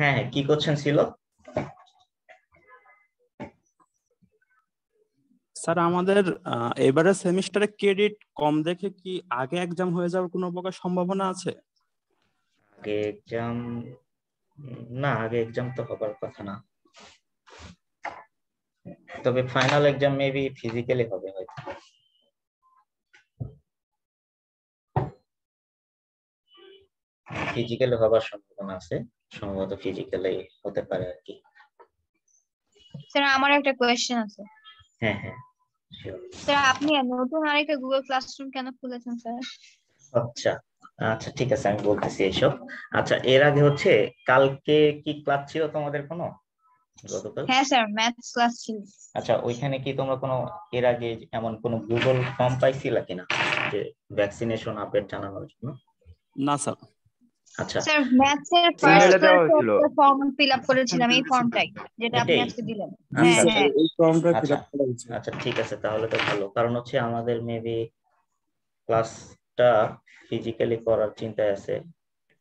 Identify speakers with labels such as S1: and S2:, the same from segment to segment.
S1: হ্যাঁ হ্যাঁ, কি করছেন ছিল?
S2: স্যার আমাদের এবারে সেমিস্টারে ক্রেডিট কম দেখে কি আগে এক্সাম হয়ে যাওয়ার কোনো প্রকার সম্ভাবনা আছে?
S1: আগে এক্সাম? না, আগে এক্সাম তো হবার কথা না। তবে ফাইনাল এক্সাম মেবি ফিজিক্যালি হবে হয়তো। ফিজিক্যালি হবার সম্ভাবনা আছে, সম্ভবত ফিজিক্যালি হতে পারে আর কি।
S3: স্যার আমার একটা কোয়েশ্চেন আছে।
S1: হ্যাঁ হ্যাঁ, sure.
S3: স্যার আপনি নতুন আরেকটা গুগল ক্লাসরুম কেন খুলেছেন স্যার?
S1: আচ্ছা আচ্ছা, ঠিক আছে, আমি বলতেছি এইসব। আচ্ছা, এর আগে হচ্ছে কালকে কি ক্লাস ছিল তোমাদের কোনো? গতকাল?
S3: হ্যাঁ স্যার, ম্যাথস ক্লাস ছিল।
S1: আচ্ছা, ওইখানে কি তোমরা কোনো এর আগে এমন কোনো গুগল ফর্ম পাইছিলা কিনা যে ভ্যাকসিনেশন আপডেট জানানোর জন্য?
S2: না স্যার।
S1: আচ্ছা,
S3: স্যার ম্যাথস এর ফার্স্ট
S4: ইমেইলে দেওয়া
S3: ক্লাসে
S4: হয়েছিল।
S3: একটা ফর্ম ফিল আপ করেছিলাম, এই ফর্মটাই যেটা আপনি
S1: এটাই?
S3: আজকে দিলেন।
S2: জি
S3: হ্যাঁ
S2: স্যার,
S3: হ্যাঁ।
S2: এই ফর্মটা
S1: আচ্ছা
S2: ফিল আপ করা হয়েছে।
S1: আচ্ছা, ঠিক আছে, তাহলে তো ভালো। কারণ হচ্ছে আমাদের মেবি ক্লাসটা ফিজিক্যালি করার চিন্তায় আছে।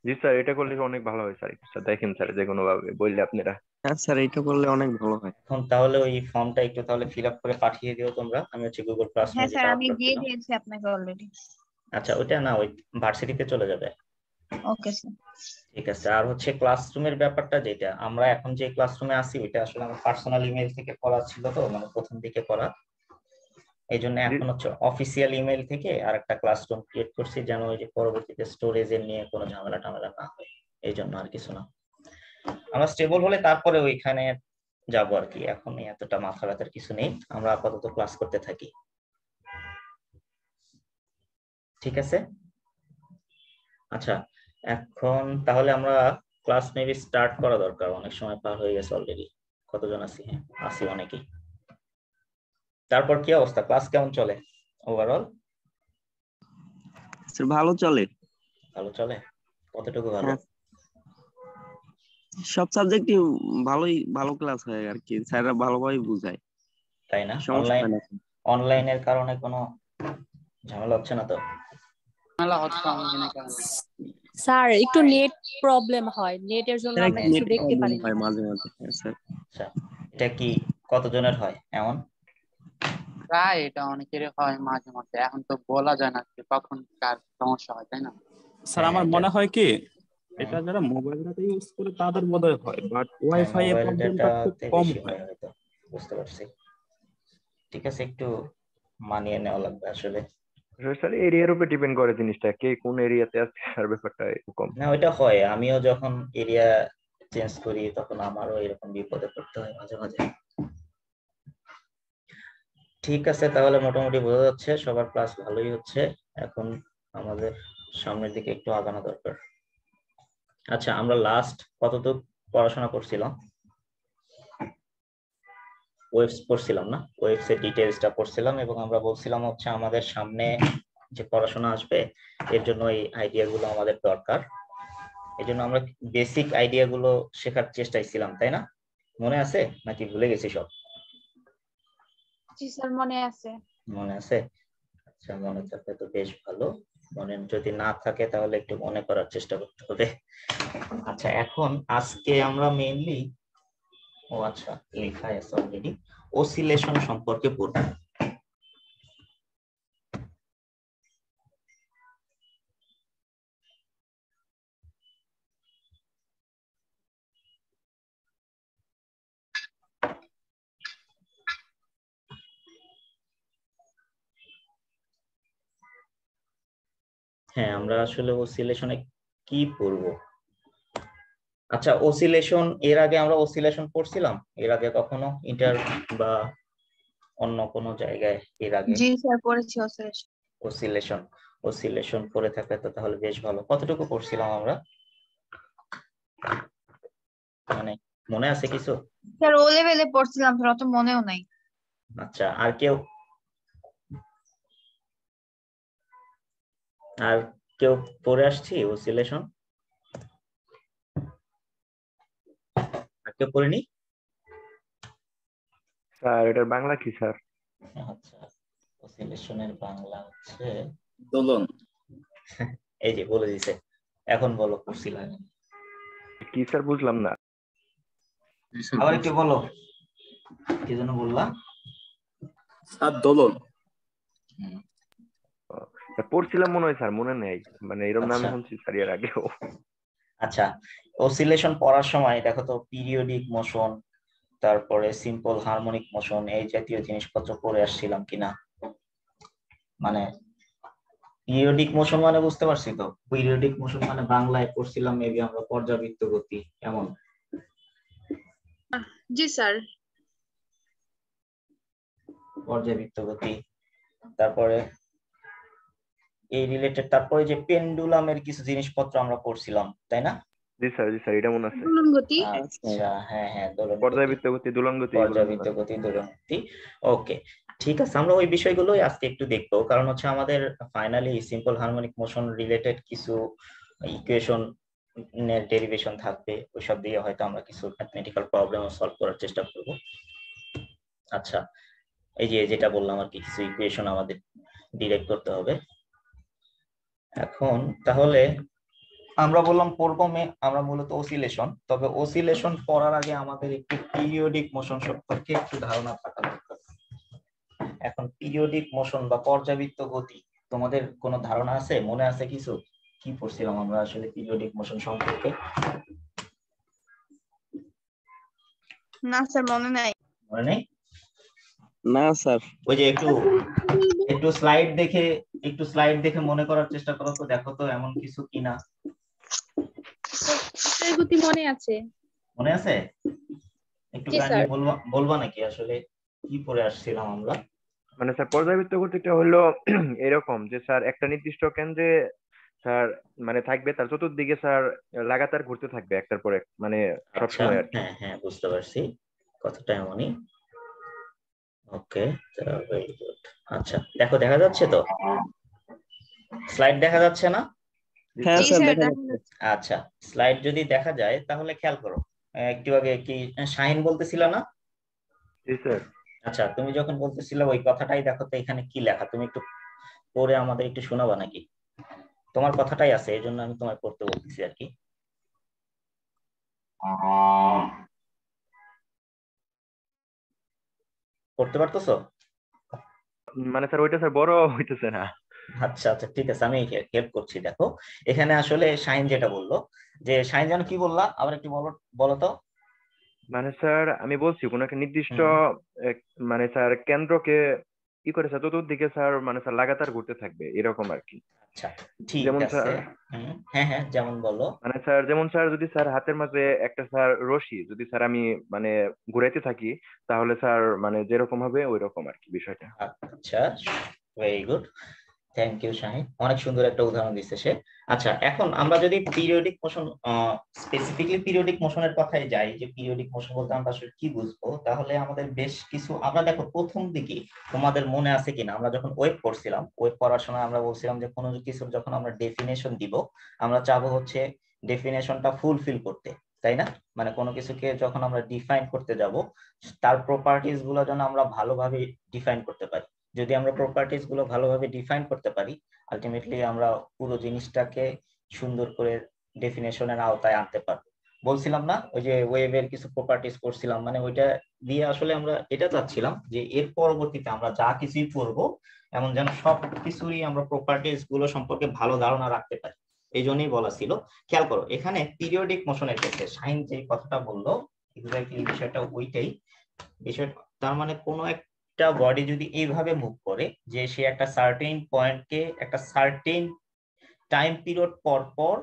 S4: জি স্যার, এটা করলে অনেক ভালো হয় স্যার। স্যার দেখেন স্যার, যে কোনো ভাবে বললে আপনারা।
S5: হ্যাঁ স্যার, এটা করলে অনেক ভালো হয়।
S1: এখন তাহলে ওই ফর্মটা একটু তাহলে ফিল আপ করে পাঠিয়ে দিও তোমরা। আমি হচ্ছে গুগল ক্লাসরুমে
S3: হ্যাঁ স্যার,
S1: যেটা
S3: আমি
S1: আপলোড
S3: দিয়ে
S1: দিলাম।
S3: দিয়েছি আপনাকে অলরেডি।
S1: আচ্ছা, ওইটা না, ওই ভার্সিটিতে চলে যাবে।
S3: Okay sir.
S1: ঠিক আছে। আর হচ্ছে ক্লাসরুমের ব্যাপারটা, যেটা আমরা এখন যে ক্লাসরুমে আছি ওইটা আসলে আমার পার্সোনাল ইমেল থেকে করা ছিল, তো মানে প্রথম দিকে করা। এই জন্য এখন হচ্ছে অফিসিয়াল ইমেল থেকে আর একটা ক্লাসরুম ক্রিয়েট করছি, যেন ওই যে পরবর্তীতে স্টোরেজের নিয়ে কোনো ঝামেলা টামেলা না হয়। এই জন্য আর কিছু না, আমরা স্টেবল হলে তারপরে ওইখানে যাবো আর কি। এখন এতটা মাথা ব্যথার কিছু নেই, আমরা আপাতত ক্লাস করতে থাকি। ঠিক আছে। আচ্ছা, এখন তাহলে আমরা ক্লাস মেবি স্টার্ট করা দরকার, অনেক সময় পার হয়ে গেছে অলরেডি। কতজন আছি? হ্যাঁ, আছি অনেকেই। তারপর কি অবস্থা, ক্লাস কেমন চলে ওভারঅল?
S5: স্যার ভালো চলে।
S1: ভালো চলে? কতটুকু ভালো?
S5: হ্যাঁ, সব সাবজেক্টই ভালো ক্লাস হয় আর কি, স্যাররা ভালোভাবে বুঝায়।
S1: তাই না?
S5: সমস্যা হয় না।
S1: অনলাইনের কারণে কোনো ঝামেলা হচ্ছে না তো?
S6: স্যার একটু নেট প্রবলেম হয়, নেটের জন্য
S5: স্যার
S6: আমরা
S5: একটু
S6: কিছু
S5: নেট
S6: দেখতে
S5: প্রবলেম
S6: পারি না।
S5: হয় মাঝে মাঝে। হ্যাঁ স্যার।
S1: আচ্ছা, এটা কি কতজনের হয় এমন?
S7: প্রায় এটা অনেকেরই হয় মাঝে মধ্যে। এখন তো বলা যায় না যে কখন কার সমস্যা হয়, তাই না?
S2: স্যার
S1: হ্যাঁ,
S2: আমার
S1: এটা
S2: মনে হয় কি, এটা
S1: হ্যাঁ,
S2: যারা মোবাইল ডাটা ইউজ করে তাদের বোধহয় হয়, বাট ওয়াইফাই এর
S1: মোবাইল
S2: প্রবলেমটা খুব
S1: ডাটাতে
S2: কম
S1: বেশি
S2: হয়।
S1: হয় হয়তো। বুঝতে পারছি। ঠিক আছে, একটু মানিয়ে নেওয়া লাগবে আসলে।
S4: স্যার এরিয়ার উপর ডিপেন্ড করে জিনিসটা, কে কোন এরিয়াতে আছে আর ব্যাপারটা এরকম।
S1: না, ওইটা হয়, আমিও যখন এরিয়া চেঞ্জ করি তখন আমারও এরকম বিপদে পড়তে হয় মাঝে মাঝে। ঠিক আছে, তাহলে মোটামুটি বোঝা যাচ্ছে সবার ক্লাস ভালোই হচ্ছে। এখন আমাদের সামনের দিকে একটু আগানো দরকার। আচ্ছা, আমরা লাস্ট কতটুক পড়াশোনা করছিলাম? ওয়েবস পড়ছিলাম না? ওয়েবস এর ডিটেইলসটা পড়ছিলাম, এবং আমরা বলছিলাম হচ্ছে আমাদের সামনে যে পড়াশোনা আসবে এর জন্য এই আইডিয়া গুলো আমাদের দরকার। এই জন্য আমরা বেসিক আইডিয়া গুলো শেখার চেষ্টায় ছিলাম, তাই না? মনে আছে নাকি ভুলে গেছি সব?
S3: জি স্যার, মনে আছে।
S1: মনে আছে? আচ্ছা, মনে থাকলে তো বেশ ভালো। মনে যদি না থাকে তাহলে একটু মনে করার চেষ্টা করতে হবে। আচ্ছা, এখন আজকে আমরা মেইনলি, ও আচ্ছা লেখা আছে অলরেডি, অসিলেশন সম্পর্কে পড়ব। হ্যাঁ, আমরা আসলে অসিলেশনে কি পড়ব? আচ্ছা, অসিলেশন এর আগে আমরা অসিলেশন পড়ছিলাম এর আগে কখনো ইন্টার বা অন্য কোনো জায়গায় এর আগে?
S3: জি স্যার, পড়েছি অসিলেশন।
S1: অসিলেশন অসিলেশন পড়ে থাকলে তো তাহলে বেশ ভালো। কতটুকু পড়ছিলাম আমরা, মানে মনে আছে কিছু?
S3: স্যার ও লেভেলে পড়ছিলাম স্যার, অত মনেও নাই।
S1: আচ্ছা, আর কেউ পড়ে আসছি অসিলেশন? আর কেউ পড়েনি?
S4: স্যার এটার বাংলা কি স্যার?
S1: আচ্ছা, অসিলেশনের বাংলা হচ্ছে
S2: দোলন।
S1: এই যে বলে দিছে, এখন বলো পড়ছিলাম
S4: কি স্যার বুঝলাম না।
S1: আবার একটু বলো, কি যেন বললা?
S2: স্যার দোলন।
S4: পড়ছিলাম মনে হয় স্যার, মনে নেই, মানে এরকম নামে
S1: আচ্ছা
S4: শুনছি স্যার এর আগেও।
S1: আচ্ছা, অসিলেশন পড়ার সময় দেখো তো পিরিয়ডিক মোশন, তারপরে সিম্পল হারমোনিক মোশন, এই জাতীয় জিনিসপত্র পড়ে আসছিলাম কিনা? মানে পিরিয়ডিক মোশন মানে বুঝতে পারছি তো, পিরিয়ডিক মোশন মানে বাংলায় পড়ছিলাম মেবি আমরা পর্যাবৃত্ত গতি, এমন।
S3: জি স্যার।
S1: পর্যাবৃত্ত গতি, তারপরে এই রিলেটেড, তারপরে যে পেন্ডুলামের কিছু জিনিসপত্র আমরা পড়ছিলাম, তাই না?
S4: জি স্যার, জি স্যার, এটা মনে আছে।
S3: দোলন গতি।
S1: আচ্ছা, হ্যাঁ হ্যাঁ, দোলন গতি,
S4: পর্যাবৃত্ত গতি, দোলন গতি, এগুলো মনে
S1: পর্যাবৃত্ত
S4: আছে।
S1: গতি, দোলন গতি। ওকে, ঠিক আছে, আমরা ওই বিষয়গুলোই আজকে একটু দেখবো, কারণ হচ্ছে আমাদের finally simple harmonic motion related কিছু ইকুয়েশন ডেরিভেশন থাকবে, ওইসব দিয়ে হয়তো আমরা কিছু ম্যাথমেটিক্যাল প্রবলেম সলভ করার চেষ্টা করব। আচ্ছা, এই যে যেটা বললাম আর কি, কিছু ইকুয়েশন আমাদের ডিরাইভ করতে হবে এখন। তাহলে আমরা বললাম পড়বো আমরা মূলত অসিলেশন, তবে অসিলেশন পড়ার আগে আমাদের একটু পিরিয়ডিক মোশন সম্পর্কে একটু ধারণা থাকা দরকার। এখন পিরিয়ডিক মোশন বা পর্যাবৃত্ত গতি, তোমাদের কোনো ধারণা আছে, মনে আছে কিছু? কি পড়ছিলাম আমরা আসলে পিরিয়ডিক মোশন সম্পর্কে?
S3: না স্যার, মনে নাই।
S1: মনে নেই?
S5: না স্যার।
S1: ওই যে একটু স্লাইড দেখে মনে করার চেষ্টা করো তো, দেখো তো এমন কিছু কিনা।
S3: গতি মনে আছে।
S1: মনে আছে? একটু
S3: জি
S1: কাইন্ডলি
S3: স্যার।
S1: বলবা নাকি আসলে কি পড়ে আসছিলাম আমরা?
S4: মানে স্যার পর্যাবৃত্ত গতিটা হলো এরকম যে স্যার একটা নির্দিষ্ট কেন্দ্রে স্যার মানে থাকবে, তার চতুর্দিকে স্যার লাগাতার ঘুরতে থাকবে একটার পর এক, মানে
S1: আচ্ছা,
S4: সবসময় আর কি।
S1: হ্যাঁ হ্যাঁ, বুঝতে পারছি, কথাটা এমনই। ওকে, ভেরি গুড। আচ্ছা, দেখো দেখা যাচ্ছে তো, স্লাইড দেখা যাচ্ছে না?
S5: হ্যাঁ
S3: জি
S5: স্যার,
S3: স্যার,
S5: দেখা
S3: দেখা
S5: যাচ্ছে।
S3: যাচ্ছে।
S1: আচ্ছা, স্লাইড যদি দেখা যায় তাহলে খেয়াল করো। একটু আগে কি শাহিন বলতেছিল না?
S4: জি স্যার।
S1: আচ্ছা, তুমি যখন বলতেছিলে ওই কথাটাই দেখো তো এখানে কি লেখা, তুমি একটু পড়ে আমাদের একটু শোনাবা নাকি? তোমার কথাটাই আছে, এই জন্য আমি তোমায় পড়তে বলতেছি আর কি। পড়তে পারতেছো?
S4: মানে স্যার ওইটা স্যার বড় হইতেছে না।
S1: আচ্ছা আচ্ছা, ঠিক আছে, আমি হেল্প করছি। দেখো এখানে আসলে শাহিন যেটা বললো, যে শাহিন যেন কি বললা, আবার একটু বলো, বলো তো।
S4: মানে স্যার আমি বলছি কোন একটা নির্দিষ্ট
S1: হুম,
S4: মানে স্যার কেন্দ্রকে কি করে স্যার চতুর্দিকে স্যার মানে স্যার লাগাতার ঘুরতে থাকবে এরকম আর কি।
S1: আচ্ছা, ঠিক
S4: যেমন
S1: আছে।
S4: স্যার,
S1: হ্যাঁ হ্যাঁ, যেমন বলো।
S4: মানে স্যার যেমন স্যার যদি স্যার হাতের মাঝে একটা স্যার রশি যদি স্যার আমি মানে ঘুরাইতে থাকি, তাহলে স্যার মানে যেরকম হবে ওই রকম আর কি বিষয়টা।
S1: আচ্ছা, very good, thank you Shaheen, অনেক সুন্দর একটা উদাহরণ দিচ্ছে সে। আচ্ছা, এখন আমরা যদি পিরিয়ডিক মোশন, স্পেসিফিকলি পিরিয়ডিক মোশনের কথায় যাই, যে পিরিয়ডিক মোশন বলতে আমরা আসলে কি বুঝবো, তাহলে আমাদের বেশ কিছু, আমরা দেখো প্রথম দিকে তোমাদের মনে আছে কিনা, আমরা যখন ওয়েব পড়ছিলাম, ওয়েব পড়ার সময় আমরা বলছিলাম যে কোনো কিছুর যখন আমরা ডেফিনেশন দিব, আমরা চাবো হচ্ছে ডেফিনেশনটা ফুলফিল করতে, তাই না? মানে কোনো কিছুকে যখন আমরা ডিফাইন করতে যাব, তার প্রপার্টিজ গুলো যেন আমরা ভালোভাবে ডিফাইন করতে পারি। যদি আমরা প্রপার্টিজ গুলো ভালোভাবে ডিফাইন করতে পারি, আলটিমেটলি আমরা পুরো জিনিসটাকে সুন্দর করে ডেফিনেশনের আওতায় আনতে পারবো। বলছিলাম না ওই যে ওয়েবের কিছু প্রপার্টিজ করছিলাম, মানে ওইটা দিয়ে আসলে আমরা এটা চাচ্ছিলাম যে এর পরবর্তীতে আমরা যা কিছুই পড়বো, এমন যেন সব কিছুরই আমরা প্রপার্টিজ গুলো সম্পর্কে ভালো ধারণা রাখতে পারি, এই জন্যই বলা ছিল। খেয়াল করো এখানে পিরিয়ডিক মোশনের ক্ষেত্রে শাহিন যে কথাটা বললো, এক্স্যাক্টলি বিষয়টা ওইটাই। বিষয়, তার মানে কোনো একটা বডি যদি এইভাবে মুভ করে যে সে একটা সার্টেন পয়েন্টকে একটা সার্টেন টাইম পিরিয়ড পর পর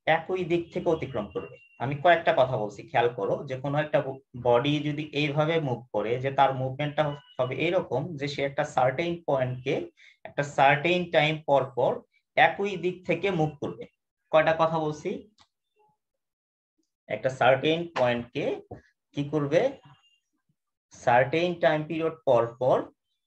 S1: একই দিক থেকে অতিক্রম করবে। আমি কয়েকটা কথা বলছি, খেয়াল করো, যে কোনো একটা বডি যদি এইভাবে মুভ করে যে তার মুভমেন্টটা হবে এইরকম, যে সে একটা সার্টেন পয়েন্টকে একটা সার্টেন টাইম পর পর একই দিক থেকে মুভ করবে। কয়টা কথা বলছি? একটা সার্টেন পয়েন্টকে কি করবে, সার্টেন টাইম পিরিয়ড পর পর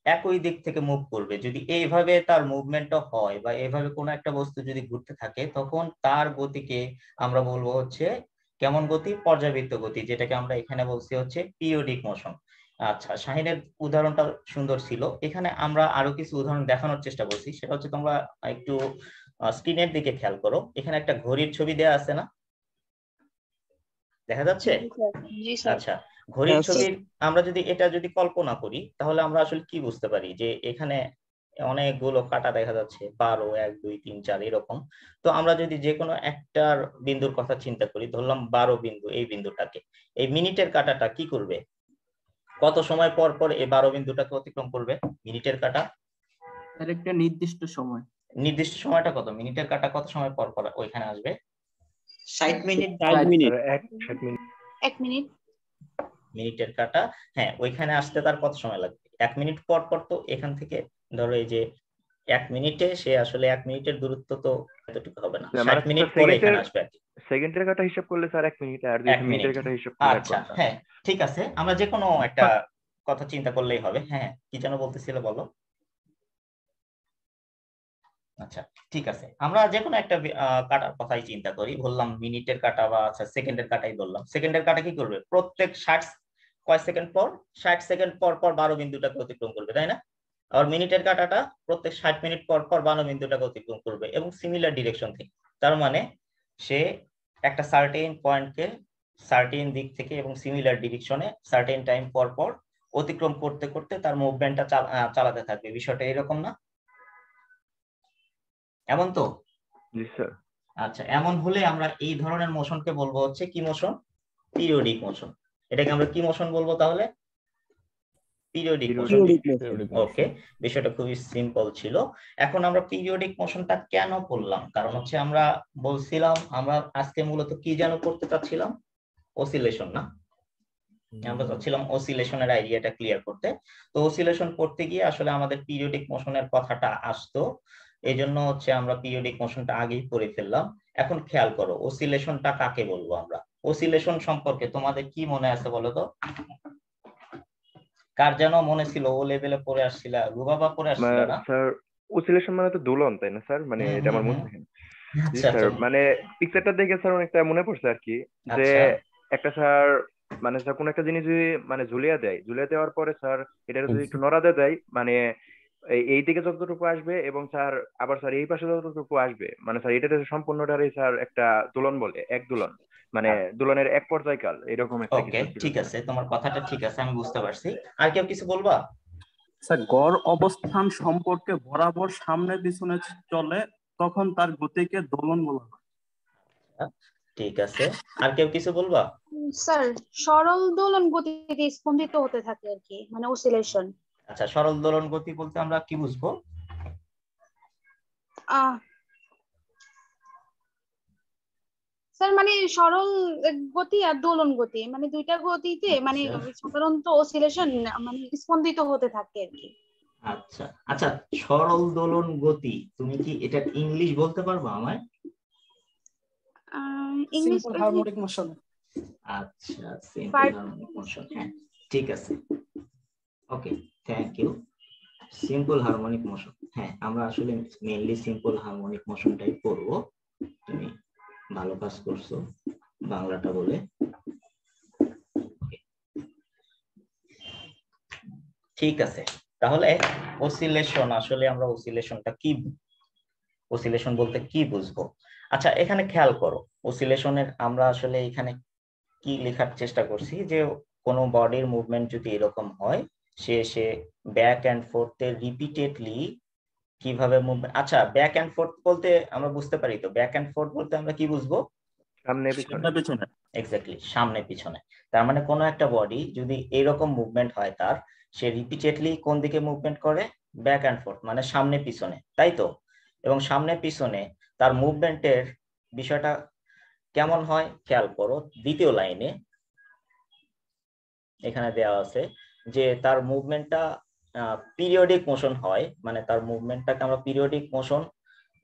S1: একই দিক থেকে মুভ করবে। যদি এইভাবে তার মুভমেন্টটা হয় বা এইভাবে কোনো একটা বস্তু যদি ঘুরতে থাকে, তখন তার গতিকে আমরা বলবো হচ্ছে কেমন গতি? পর্যাবৃত্ত গতি, যেটাকে আমরা এখানে বলছি হচ্ছে পিরিয়ডিক মোশন। আচ্ছা, শাহিনের উদাহরণটা সুন্দর ছিল। এখানে আমরা আরো কিছু উদাহরণ দেখানোর চেষ্টা করছি, সেটা হচ্ছে তোমরা একটু স্ক্রিনের দিকে খেয়াল করো, এখানে একটা ঘড়ির ছবি দেওয়া আছে না? দেখা যাচ্ছে?
S3: জি স্যার।
S1: আচ্ছা, ঘড়ির
S5: হ্যাঁ, স্যার।
S1: ছবির আমরা যদি এটা কল্পনা করি তাহলে আমরা আসলে কি বুঝতে পারি যে এখানে অনেকগুলো কাটা দেখা যাচ্ছে, 12, 1, 2, 3, 4 এরকম। তো আমরা যদি যে কোনো একটার বিন্দুর কথা চিন্তা করি, ধরলাম 12 বিন্দু, এই বিন্দুটাকে, এই মিনিটের কাঁটাটা কি করবে? কত সময় পর পর এই 12 বিন্দুটাকে অতিক্রম করবে মিনিটের কাঁটা?
S8: আর একটা নির্দিষ্ট সময়।
S1: নির্দিষ্ট সময়টা কত? মিনিটের কাঁটা কত সময় পর পর ওইখানে আসবে?
S9: 60 minute.
S5: 60 minute.
S4: Sir 60 minute.
S3: 1 minute.
S1: মিনিটের কাঁটা, হ্যাঁ, ওইখানে আসতে তার কত সময় লাগবে? 1 মিনিট পর পর। তো এখান থেকে ধরো এই যে 1 মিনিটে সে আসলে 1 মিনিটের দূরত্ব তো এতটুকু হবে না, 60 মিনিট পরে এখানে আসবে আর কি।
S4: সেকেন্ডের কাটা হিসাব করলে স্যার 1 মিনিট, আর
S1: 1 মিনিট।
S4: মিনিটের কাটা হিসাব করলে 1
S1: আচ্ছা,
S4: ঘন্টা।
S1: হ্যাঁ ঠিক আছে, আমরা যে কোনো একটা কথা চিন্তা করলেই হবে। হ্যাঁ, কি যেন বলতেছিলে, বলো। আচ্ছা ঠিক আছে, আমরা যে কোনো একটা কাটার কথাই চিন্তা করি, বললাম মিনিটের কাটা বা আচ্ছা সেকেন্ডের কাটাই বললাম। সেকেন্ডের কাটা কি করবে? প্রত্যেক 60 কয় সেকেন্ড পর? 60 সেকেন্ড পর পর 12 বিন্দুটাকে অতিক্রম করবে, তাই না? আর মিনিটের কাটাটা প্রত্যেক 60 মিনিট পর পর 12 বিন্দুটাকে অতিক্রম করবে এবং সিমিলার ডিরেকশন থেকে। তার মানে সে একটা সার্টেন পয়েন্টকে সার্টেন দিক থেকে এবং সিমিলার ডিরেকশনে সার্টেন টাইম পর পর অতিক্রম করতে করতে তার মুভমেন্টটা চালাতে থাকবে। বিষয়টা এরকম না? এমন তো?
S4: জি স্যার।
S1: আচ্ছা, এমন হলে আমরা এই ধরনের মোশনকে বলবো হচ্ছে কি মোশন? Periodic motion. এটাকে আমরা কি মোশন বলবো তাহলে? Periodic motion. ওকে, বিষয়টা খুবই সিম্পল ছিল। এখন আমরা পিরিয়ডিক মোশনটা কেন পড়লাম? কারণ হচ্ছে আমরা বলছিলাম আমরা আজকে মূলত কি যেন করতে চাচ্ছিলাম? অসিলেশন, না? আমরা চাচ্ছিলাম অসিলেশনের আইডিয়াটা ক্লিয়ার করতে। তো অসিলেশন করতে গিয়ে আসলে আমাদের পিরিয়ডিক মোশনের কথাটা আসতো, এই জন্য হচ্ছে আমরা পিরিয়ডিক মোশনটা আগেই পড়ে ফেললাম। এখন খেয়াল করো, অসিলেশনটা কাকে বলবো আমরা? অসিলেশন সম্পর্কে তোমাদের কি মনে আছে বলো তো? কার যেন মনে ছিল? ও লেভেলে পড়ে আসছিল, রুবাবা পড়ে আসছিল না?
S4: স্যার অসিলেশন মানে তো দোলন, তাই না স্যার? মানে এটা আমার মনে থাকে না। জি
S1: আচ্ছা
S4: স্যার, মানে পিকচারটা দেখে স্যার অনেকটা মনে পড়ছে আর কি, যে
S1: আচ্ছা
S4: একটা স্যার মানে স্যার কোন একটা জিনিস যদি মানে ঝুলিয়ে দেওয়ার পরে স্যার এটা যদি একটু নড়াতে দেয়, মানে এই দিকে যতটুকু আসবে এবং স্যার আবার স্যার এই পাশে যতটুকু আসবে, মানে স্যার এটা সম্পূর্ণটারই স্যার একটা দোলন বলে, এক দোলন, মানে দোলনের এক পর্যায়কাল, এরকম একটা
S1: ওকে,
S4: কিছু ছিল
S1: ঠিক
S4: স্যার।
S1: আছে, তোমার কথাটা ঠিক আছে, আমি বুঝতে পারছি। আর কেউ কিছু বলবা?
S2: স্যার গড় অবস্থান সম্পর্কে বরাবর সামনে পিছনে চলে তখন তার গতিকে দোলন বলা হয়।
S1: ঠিক আছে, আর কেউ কিছু বলবা?
S3: স্যার সরল দোলন গতিতে স্পন্দিত হতে থাকে আর কি, মানে অসিলেশন।
S1: আচ্ছা, সরল দোলন গতি বলতে আমরা কি বুঝবো?
S3: স্যার মানে সরল গতি আর দোলন গতি মানে দুইটা গতিতে মানে সাধারণত অসিলেশন মানে স্পন্দিত হতে থাকে আর কি।
S1: আচ্ছা আচ্ছা, সরল দোলন গতি, তুমি কি এটা ইংলিশ বলতে পারবা আমায়?
S3: English
S8: harmonic motion.
S1: আচ্ছা, সিম্পল হারমোনিক মোশন, হ্যাঁ ঠিক আছে, okay, thank you. Simple harmonic motion, হ্যাঁ আমরা আসলে মেইনলি সিম্পল হারমোনিক মোশনটাই পড়বো। তুমি ভালো কাজ করছো বাংলাটা বলে। ঠিক আছে, তাহলে অসিলেশন, আসলে আমরা অসিলেশনটা কি, অসিলেশন বলতে কি বুঝবো? আচ্ছা, এখানে খেয়াল করো, অসিলেশনের আমরা আসলে এখানে কি লেখার চেষ্টা করছি, যে কোনো বডির মুভমেন্ট যদি এরকম হয়, সে ব্যাক এন্ড ফোর্থ এ রিপিটেডলি কিভাবে মুভমেন্ট। আচ্ছা, ব্যাক এন্ড ফোর্থ বলতে আমরা বুঝতে পারি তো, ব্যাক এন্ড ফোর্থ বলতে আমরা কি বুঝবো?
S4: সামনে পিছনে।
S1: এক্স্যাক্টলি, সামনে পিছনে। তার মানে কোনো একটা বডি যদি এরকম মুভমেন্ট হয় তার, সে রিপিটেডলি কোন দিকে মুভমেন্ট করে? ব্যাক এন্ড ফোর্থ, মানে সামনে পিছনে, তাই তো? এবং সামনে পিছনে তার মুভমেন্টের বিষয়টা কেমন হয় খেয়াল করো, দ্বিতীয় লাইনে এখানে দেওয়া আছে যে তার মুভমেন্টটা পিরিয়ডিক মোশন হয়, মানে তার মুভমেন্টটাকে আমরা পিরিয়ডিক মোশন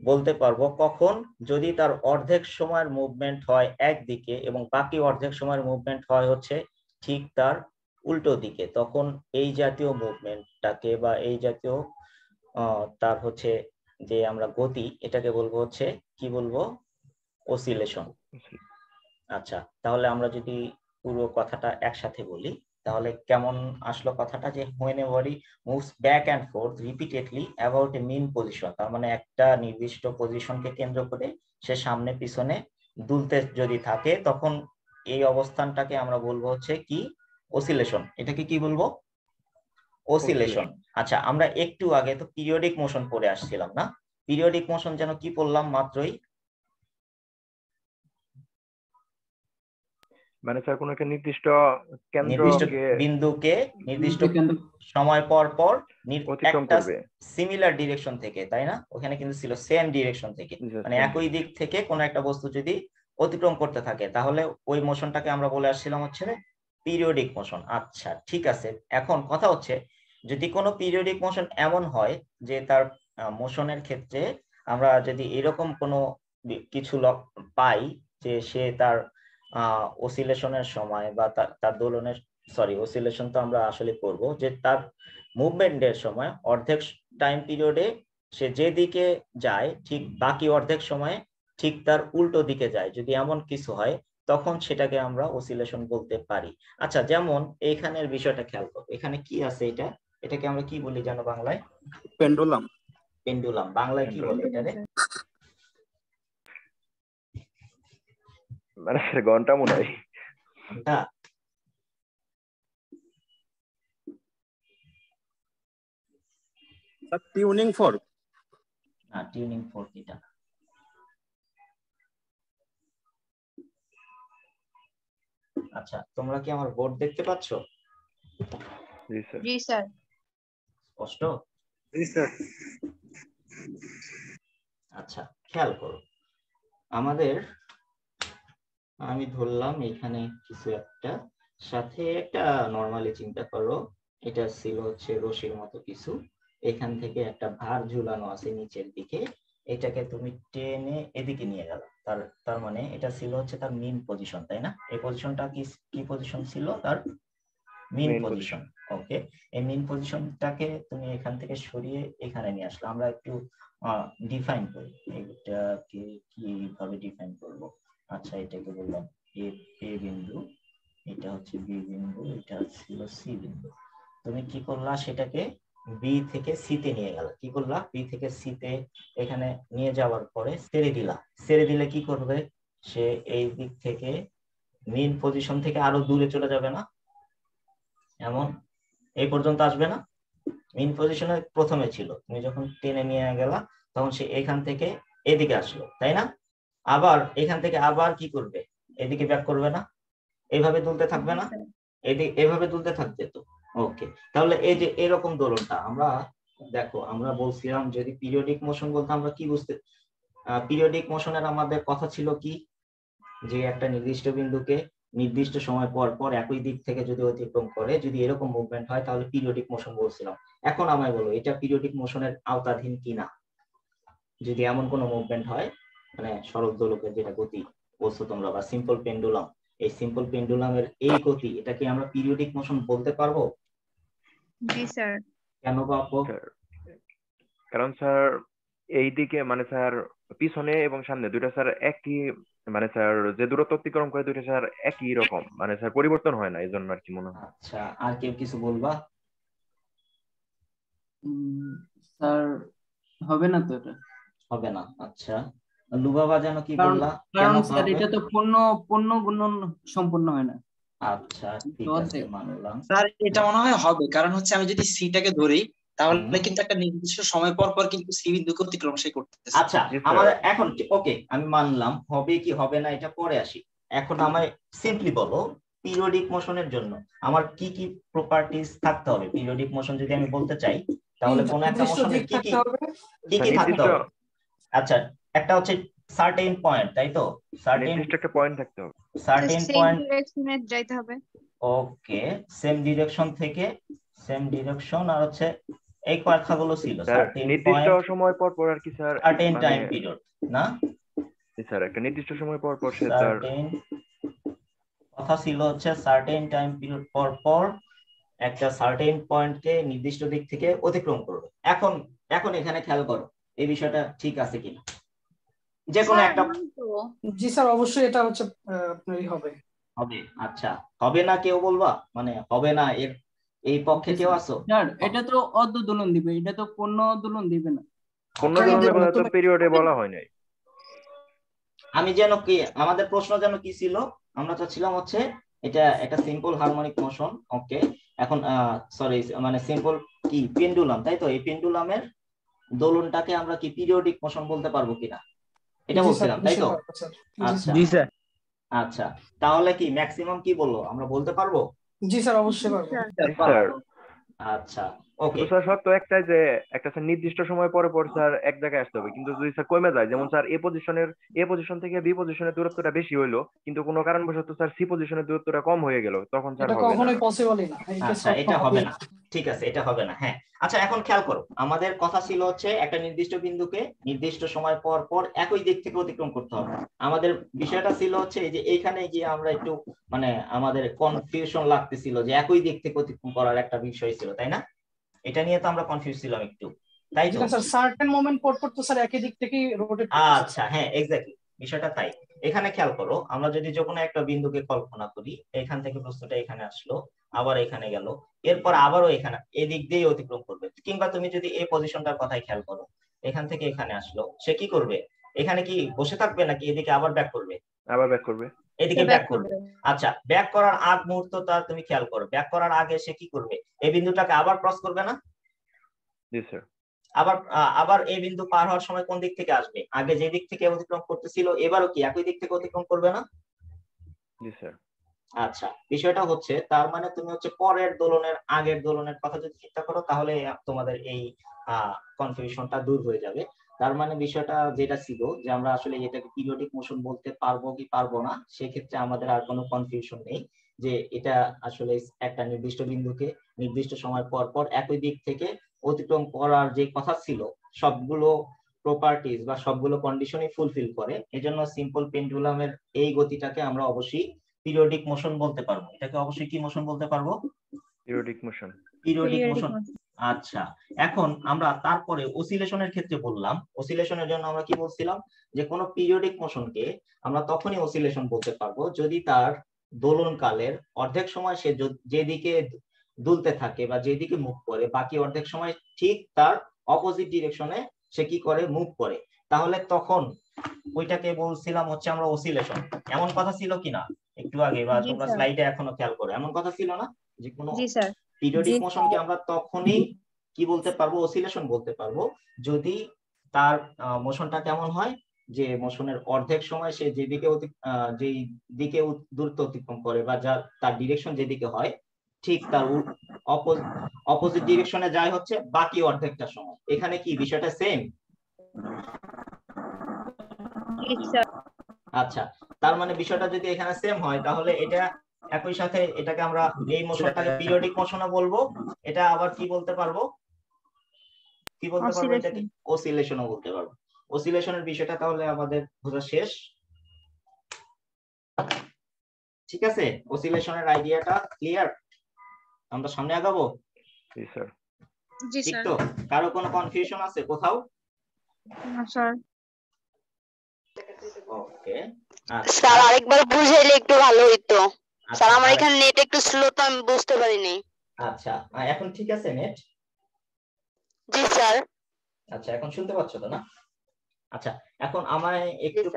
S1: বলতে পারবো কখন? যদি তার অর্ধেক সময়ের মুভমেন্ট হয় একদিকে এবং বাকি অর্ধেক সময়ের মুভমেন্ট হয় হচ্ছে ঠিক তার উল্টো দিকে, তখন এই জাতীয় মুভমেন্টটাকে বা এই জাতীয় তার হচ্ছে যে আমরা গতি, এটাকে বলবো হচ্ছে কি বলবো? অসিলেশন। আচ্ছা, তাহলে আমরা যদি পুরো কথাটা একসাথে বলি তাহলে কেমন আসলো কথাটা, যে when a body moves back and forth repeatedly about a mean position, তার মানে একটা নির্দিষ্ট পজিশনকে কেন্দ্র করে সে সামনে পিছনে দুলতে যদি থাকে, তখন এই অবস্থানটাকে আমরা বলবো হচ্ছে কি অসিলেশন। এটাকে কি বলবো? অসিলেশন। আচ্ছা, আমরা একটু আগে তো পিরিয়ডিক মোশন পড়ে আসছিলাম না? পিরিয়ডিক মোশন যেন কি পড়লাম মাত্রই?
S4: মানে স্যার কোনো একটা নির্দিষ্ট
S1: নির্দিষ্ট
S4: কেন্দ্রকে
S1: বিন্দুকে নির্দিষ্ট সময় পর পর
S4: অতিক্রম
S1: একটা
S4: করবে।
S1: সিমিলার ডিরেকশন থেকে, তাই না? ওখানে কিন্তু ছিল সেম ডিরেকশন থেকে, মানে একই দিক থেকে কোন একটা বস্তু যদি অতিক্রম করতে থাকে তাহলে ওই মোশনটাকে আমরা বলে আসছিলাম হচ্ছে পিরিয়ডিক মোশন। আচ্ছা ঠিক আছে, এখন কথা হচ্ছে যদি কোনো পিরিয়ডিক মোশন এমন হয় যে তার মোশনের ক্ষেত্রে আমরা যদি এরকম কোনো কিছু পাই যে সে তার অসিলেশনের সময় বা তার দোলনের, সরি অসিলেশন তো আমরা আসলে করব, যে তার মুভমেন্টের সময় অর্ধেক টাইম পিরিয়ডে সে যেদিকে যায় ঠিক বাকি অর্ধেক সময়ে ঠিক তার উল্টো দিকে যায়, যদি এমন কিছু হয় তখন সেটাকে আমরা অসিলেশন বলতে পারি। আচ্ছা, যেমন এইখানের বিষয়টা খেয়াল করো, এখানে কি আছে এটা, এটাকে আমরা কি বলি জানো বাংলায়?
S2: পেন্ডুলাম।
S1: পেন্ডুলাম। বাংলায় কি বলে এটারে?
S4: মানে ঘন্টা মনে হয়।
S1: ঘন্টা?
S2: Tuning fork.
S1: না, টিউনিং ফর্ক এটা। আচ্ছা, তোমরা কি আমার বোর্ড দেখতে পাচ্ছ?
S4: জি স্যার।
S3: জি স্যার।
S1: স্পষ্ট?
S10: জি স্যার।
S1: আচ্ছা, খেয়াল করো, আমাদের আমি ধরলাম এখানে কিছু একটা, সাথে একটা নরমালি চিন্তা করো, এটা ছিল হচ্ছে রশির মতো কিছু, এখান থেকে একটা ভার ঝুলানো আছে নিচের দিকে, এটাকে তুমি টেনে এদিকে নিয়ে গেল, তার মানে এটা ছিল হচ্ছে তার মিন পজিশন, তাই না? এই পজিশনটা কি পজিশন ছিল? তার মিন পজিশন। ওকে, এই মিন পজিশনটাকে তুমি এখান থেকে সরিয়ে এখানে নিয়ে আসলে, আমরা একটু ডিফাইন করি এটাকে, কিভাবে ডিফাইন করব। আচ্ছা, এটাকে বললাম এ বিন্দু, এটা হচ্ছে বি বিন্দু, এটা ছিল সি বিন্দু। তুমি কি করলা, সেটাকে বি থেকে সি তে নিয়ে গেল। কি করলা? বি থেকে সি তে এখানে নিয়ে যাওয়ার পরে ছেড়ে দিলা। ছেড়ে দিলে কি করবে সে? এই দিক থেকে মেইন পজিশন থেকে আরো দূরে চলে যাবে না? এমন এই পর্যন্ত আসবে না? মেইন পজিশনে প্রথমে ছিল, তুমি যখন টেনে নিয়ে গেলা তখন সে এখান থেকে এদিকে আসলো, তাই না? আবার এখান থেকে আবার কি করবে? এদিকে ব্যাক করবে না? এইভাবে তুলতে থাকবে না? এভাবে তুলতে থাকবে তো। ওকে, তাহলে এই যে এরকম দোলনটা আমরা, দেখো আমরা বলছিলাম যদি পিরিয়ডিক মোশন বলতে আমরা কি বুঝতে, পিরিয়ডিক মোশনের আমাদের কথা ছিল কি, যে একটা নির্দিষ্ট বিন্দুকে নির্দিষ্ট সময় পর পর একই দিক থেকে যদি অতিক্রম করে, যদি এরকম মুভমেন্ট হয় তাহলে পিরিয়ডিক মোশন বলছিলাম। এখন আমায় বলো এটা পিরিয়ডিক মোশনের আওতাধীন কিনা? যদি এমন কোনো মুভমেন্ট হয়, মানে সরল দোলকের যেটা গতি বলছো তোমরা, বা সিম্পল পেন্ডুলাম, এই সিম্পল পেন্ডুলামের এই গতি, এটা কি আমরা পিরিয়ডিক মোশন বলতে পারবো?
S3: জি স্যার।
S1: কেন বাপু?
S4: কারণ স্যার এই দিকে মানে স্যার পিছনে এবং সামনে দুইটা স্যার একই, মানে স্যার যে দূরত্ব অতিক্রম করে দুইটা স্যার একই রকম, মানে স্যার পরিবর্তন হয় না, এই জন্য আর কি মনে হয়।
S1: আচ্ছা, আর কেউ কিছু বলবা?
S8: স্যার হবে না তো এটা।
S1: হবে না? আচ্ছা, লুবাবা যেন কি
S8: কারণ
S1: বললা?
S8: কারণ
S1: কেন
S8: স্যার
S1: হবে?
S8: এটা তো পূর্ণ গুণন সম্পূর্ণ হয় না।
S1: আচ্ছা ঠিক আছে, মানলাম।
S9: স্যার এটা মনে হয় হবে, কারণ হচ্ছে আমি যদি সিটাকে ধরি তাহলে কিন্তু একটা নির্দিষ্ট সময় পর পর কিন্তু সি বিন্দুকে অতিক্রম সে করতেছে।
S1: আচ্ছা, আমাদের এখন ওকে আমি মানলাম, হবে কি হবে না এটা পরে আসি। এখন আমায় সিম্পলি বলো পিরিয়ডিক মোশনের জন্য আমার কি কি প্রপার্টিজ থাকতে হবে? পিরিয়ডিক মোশন যদি আমি বলতে চাই তাহলে কোন একটা মোশনের কি কি থাকতে হবে? আচ্ছা, একটা হচ্ছে সার্টেন পয়েন্ট, তাই তো? সার্টেন
S4: একটা পয়েন্ট থাকতে হবে,
S1: সার্টেন
S3: সেম
S1: পয়েন্ট।
S3: ডিরেকশনে যাইতে হবে।
S1: ওকে, সেম ডিরেকশন থেকে, সেম ডিরেকশন, আর হচ্ছে এই কথাগুলো ছিল সার্টেন
S4: নির্দিষ্ট সময় পর পর আর কি স্যার,
S1: সার্টেন টাইম পিরিয়ড না
S4: স্যার, একটা নির্দিষ্ট সময় পর পর সে তার
S1: সার্টেন, কথা ছিল হচ্ছে সার্টেন টাইম পিরিয়ড পর পর একটা সার্টেন পয়েন্টকে নির্দিষ্ট দিক থেকে অতিক্রম করবে। এখন এখানে খেয়াল করো এই বিষয়টা ঠিক আছে কিনা, যে কোনো একটা।
S10: জি স্যার, অবশ্যই এটা হচ্ছে আপনারই হবে।
S1: হবে? আচ্ছা, হবে না কেউ বলবা, মানে হবে না এর এই পক্ষে কেউ আছো?
S8: স্যার এটা তো অর্ধ দোলন দিবে, এটা তো পূর্ণ দোলন দিবে না।
S4: পূর্ণ দোলনের কথা তো পিরিয়ডে বলা হয় নাই।
S1: আমি যেন কি, আমাদের প্রশ্ন যেন কি ছিল, আমরা চাচ্ছিলাম হচ্ছে এটা একটা সিম্পল হারমোনিক মোশন। ওকে, এখন সরি মানে সিম্পল কি পেন্ডুলাম, তাই তো? এই পেন্ডুলামের দোলনটাকে আমরা কি পিরিয়ডিক মোশন বলতে পারবো কিনা এটা
S10: জি স্যার,
S1: বলছিলাম, তাই তো?
S10: নিশ্চয়ই পারবো স্যার। জি
S1: আচ্ছা
S10: স্যার।
S2: জি স্যার।
S1: আচ্ছা, তাহলে কি ম্যাক্সিমাম কি বললো, আমরা বলতে পারবো?
S10: জি স্যার, অবশ্যই পারবো।
S4: স্যার
S1: আচ্ছা ওকে,
S4: শুধু স্যার শর্ত একটাই যে একটা স্যার নির্দিষ্ট সময় পরে পর স্যার এক জায়গায় আসতে হবে, কিন্তু যদি স্যার কমে যায়, যেমন স্যার এ পজিশন থেকে বি পজিশনের দূরত্বটা বেশি হইলো কিন্তু কোনো কারণবশত স্যার সি পজিশনের দূরত্বটা কম হয়ে গেল, তখন স্যার
S10: এটা
S4: হবে না।
S10: কখনোই পসিবলই না, এই
S1: আচ্ছা
S10: কেসটা
S1: এটা হবে
S10: হবেই
S1: না,
S10: না।
S1: ঠিক আছে এটা হবে না। হ্যাঁ আচ্ছা, এখন খেয়াল করো, আমাদের কথা ছিল হচ্ছে একটা নির্দিষ্ট বিন্দুকে নির্দিষ্ট সময় পর পর একই দিক থেকে অতিক্রম করতে হবে। আমাদের বিষয়টা ছিল হচ্ছে এই যে এইখানে গিয়ে আমরা একটু মানে আমাদের কনফিউশন লাগতেছিল যে একই দিক থেকে অতিক্রম করার একটা বিষয় ছিল, তাই না? এটা নিয়ে তো আমরা কনফিউজ ছিলাম একটু, তাই তো?
S10: যেটা স্যার সার্টেন মোমেন্ট পর পর তো স্যার একই দিক থেকেই রোটেট করতেছে।
S1: আচ্ছা হ্যাঁ এক্স্যাক্টলি, বিষয়টা তাই। এখানে খেয়াল করো, আমরা যদি যে কোনো একটা বিন্দুকে কল্পনা করি, এখান থেকে বস্তুটা এখানে আসলো, আবার এখানে গেল, এরপর আবারও এখানে এদিক দিয়ে অতিক্রম করবে। কিংবা তুমি যদি এই পজিশনটার কথাই খেয়াল করো, এখান থেকে এখানে আসলো, সে কি করবে? এখানে কি বসে থাকবে নাকি এদিকে আবার ব্যাক করবে?
S4: আবার ব্যাক করবে।
S1: এদিকে ব্যাক করবে। আচ্ছা, ব্যাক করার আগ মুহূর্তটা তুমি খেয়াল করো, ব্যাক করার আগে সে কি করবে? এই বিন্দুটাকে আবার ক্রস করবে না?
S4: জি স্যার।
S1: আবার আবার এই বিন্দু পার হওয়ার সময় কোন দিক থেকে আসবে? আগে যে দিক থেকে অতিক্রম করতেছিল এবারও কি একই দিক থেকে অতিক্রম করবে না?
S4: জি স্যার।
S1: আচ্ছা, বিষয়টা হচ্ছে তার মানে তুমি হচ্ছে পরের দোলনের আগের দোলনের কথা যদি চিন্তা করো, তাহলে তোমাদের এই কনফিউশনটা দূর হয়ে যাবে। তার মানে বিষয়টা যেটা ছিল যে আমরা আসলে এটাকে পিরিয়ডিক মোশন বলতে পারবো কি পারবো না, সেক্ষেত্রে আমাদের আর কোনো কনফিউশন নেই যে এটা আসলে একটা নির্দিষ্ট বিন্দুকে নির্দিষ্ট সময় পর পর একই দিক থেকে অতিক্রম করার যে কথা ছিল সবগুলো প্রপার্টিজ বা সবগুলো কন্ডিশনই ফুলফিল করে। এজন্য সিম্পল পেন্ডুলামের এই গতিটাকে আমরা অবশ্যই পিরিয়ডিক মোশন বলতে পারবো। এটাকে অবশ্যই কি মোশন বলতে পারবো?
S4: Periodic motion.
S1: Periodic motion. আচ্ছা, এখন আমরা তারপরে অসিলেশনের ক্ষেত্রে বললাম, অসিলেশনের জন্য আমরা কি বলছিলাম যে কোনো পিরিয়ডিক মোশনকে আমরা তখনই অসিলেশন বলতে পারবো যদি তার দোলনকালের অর্ধেক সময় সে যেদিকে দুলতে থাকে বা যেদিকে মুভ করে, বাকি অর্ধেক সময় ঠিক তার অপোজিট ডিরেকশনে সে কি করে? মুভ করে। তাহলে তখন ওইটাকে বলছিলাম হচ্ছে আমরা অসিলেশন। এমন কথা ছিল কিনা একটু আগে, বা তোমরা স্লাইডে এখনো খেয়াল করো, এমন কথা ছিল না যে কোনো পিরিয়ডিক মোশনকে আমরা তখনই কি বলতে পারবো? অসিলেশন বলতে পারবো যদি তার মোশনটা কেমন হয়, যে মোশনের অর্ধেক সময় সে যেদিকে যেই দিকে দূরত্ব অতিক্রম করে বা যার তার ডিরেকশন যেদিকে হয় ঠিক তার অপোজিট ডিরেকশনে যায় হচ্ছে বাকি অর্ধেকটা সময়। এখানে কি বিষয়টা সেম? আচ্ছা, তার মানে বিষয়টা যদি এখানে সেম হয় তাহলে এটা একই সাথে এটাকে আমরা এই মোশনটাকে পিরিয়ডিক মোশনও বলবো, এটা আবার কি বলতে পারবো? কি বলতে পারবো? এটাকে অসিলেশনও বলতে পারবো। অসিলেশনের বিষয়টা তাহলে আমাদের বোঝা শেষ, ঠিক আছে? অসিলেশনের আইডিয়াটা ক্লিয়ার? আমরা সামনে আগাবো?
S4: জি স্যার।
S1: ঠিক তো? কারো কোনো কনফিউশন আছে কোথাও?
S3: না স্যার।
S1: ওকে
S11: স্যার আরেকবার বুঝাইলে একটু ভালো হইতো স্যার, আমার এখানে নেট একটু স্লো তো আমি বুঝতে পারিনি।
S1: আচ্ছা, এখন ঠিক আছে নেট?
S11: জি স্যার।
S1: আচ্ছা, এখন শুনতে পাচ্ছ তো না? আচ্ছা, এখন আমায় একটু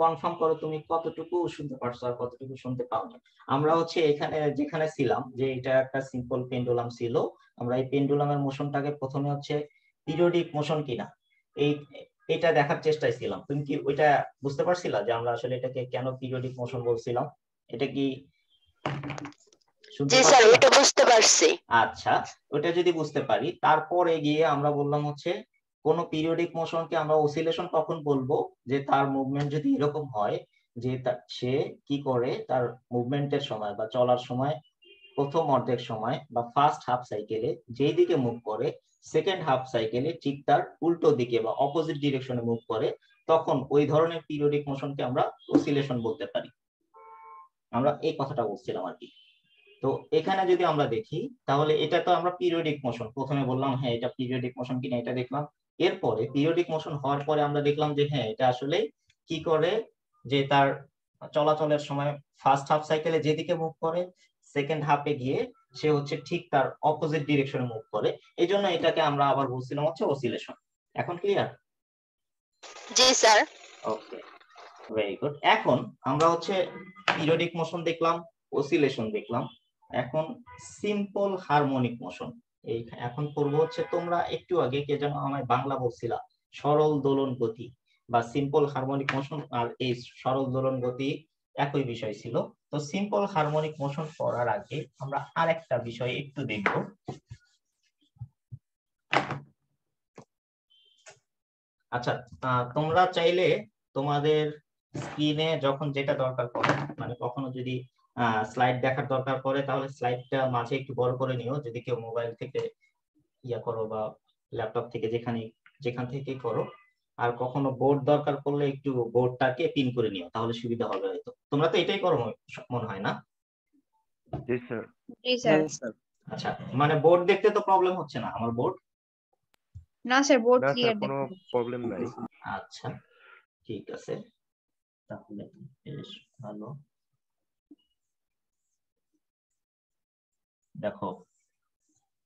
S1: কনফার্ম করো তুমি কতটুকু শুনতে পারছো আর কতটুকু শুনতে পাওনি। আমরা হচ্ছে এখানে যেখানে ছিলাম যে এটা একটা সিম্পল পেন্ডুলাম ছিল, আমরা এই পেন্ডুলামের মোশনটাকে প্রথমে হচ্ছে পিরিয়ডিক মোশন কিনা এটা দেখার চেষ্টায় ছিলাম। তুমি কি ওইটা বুঝতে পারছিলা যে আমরা আসলে এটাকে কেন পিরিয়ডিক মোশন বলছিলাম? এটা কি
S11: জি স্যার, ওটা বুঝতে পারছি।
S1: আচ্ছা, ওটা যদি বুঝতে পারি তারপরে গিয়ে আমরা বললাম হচ্ছে কোন পিরিয়ডিক মোশনকে আমরা অসিলেশন কখন বলবো? যে তার মুভমেন্ট যদি এরকম হয় যে সে কি করে তার মুভমেন্টের সময় বা চলার সময় প্রথম অর্ধেক সময় বা ফার্স্ট হাফ সাইকেলে যেই দিকে মুভ করে সেকেন্ড হাফ সাইকেলে ঠিক তার উল্টো দিকে বা অপোজিট ডিরেকশনে মুভ করে, তখন ওই ধরনের পিরিয়ডিক মোশনকে আমরা অসিলেশন বলতে পারি। আমরা এই কথাটা বলছিলাম আর কি। তো এখানে যদি আমরা দেখি তাহলে এটা তো আমরা পিরিয়ডিক মোশন প্রথমে বললাম, হ্যাঁ এটা পিরিয়ডিক মোশন কিনা এটা দেখলাম। এরপরে পিরিয়ডিক মোশন হওয়ার পরে আমরা দেখলাম যে হ্যাঁ এটা আসলে কি করে, যে তার চলাচলের সময় ফার্স্ট হাফ সাইকেলে যেদিকে মুভ করে সেকেন্ড হাফে গিয়ে সে হচ্ছে ঠিক তার অপোজিট ডিরেকশনে মুভ করে। এই জন্য এটাকে আমরা আবার বলছিলাম হচ্ছে অসিলেশন। এখন ক্লিয়ার?
S11: জি স্যার।
S1: ওকে, ভেরি গুড। এখন আমরা হচ্ছে পিরিয়ডিক মোশন দেখলাম, অসিলেশন দেখলাম, এখন সিম্পল হারমোনিক মোশন। এই এখন পড়বো হচ্ছে, তোমরা একটু আগে কে যেন আমায় বাংলা বলছিলা সরল দোলন গতি বা সিম্পল হারমোনিক মোশন, আর এই সরল দোলন গতি একই বিষয় ছিল। তো সিম্পল হারমোনিক মোশন পড়ার আগে আমরা আরেকটা বিষয় একটু দেখব। আচ্ছা, তোমরা চাইলে তোমাদের স্ক্রিনে যখন যেটা দরকার পড়ে, মানে কখনো যদি স্লাইড দেখার দরকার পড়ে, তাহলে স্লাইডটা মাঝে একটু বড় করে নিও, যদি কেউ মোবাইল থেকে ইয়া করো বা ল্যাপটপ থেকে যেখান থেকে করো। আর কখনো বোর্ড দরকার পড়লে একটু বোর্ডটাকে পিন করে নিও, তাহলে সুবিধা হবে হয়তো। তোমরা তো এটাই করো মনে হয় না?
S4: জি স্যার।
S3: জি স্যার।
S1: আচ্ছা, মানে বোর্ড দেখতে তো প্রবলেম হচ্ছে না আমার বোর্ড?
S3: না স্যার, বোর্ড
S4: না স্যার,
S3: ক্লিয়ার
S4: কোনো প্রবলেম নাই।
S1: আচ্ছা ঠিক আছে, তাহলে বেশ ভালো। দেখো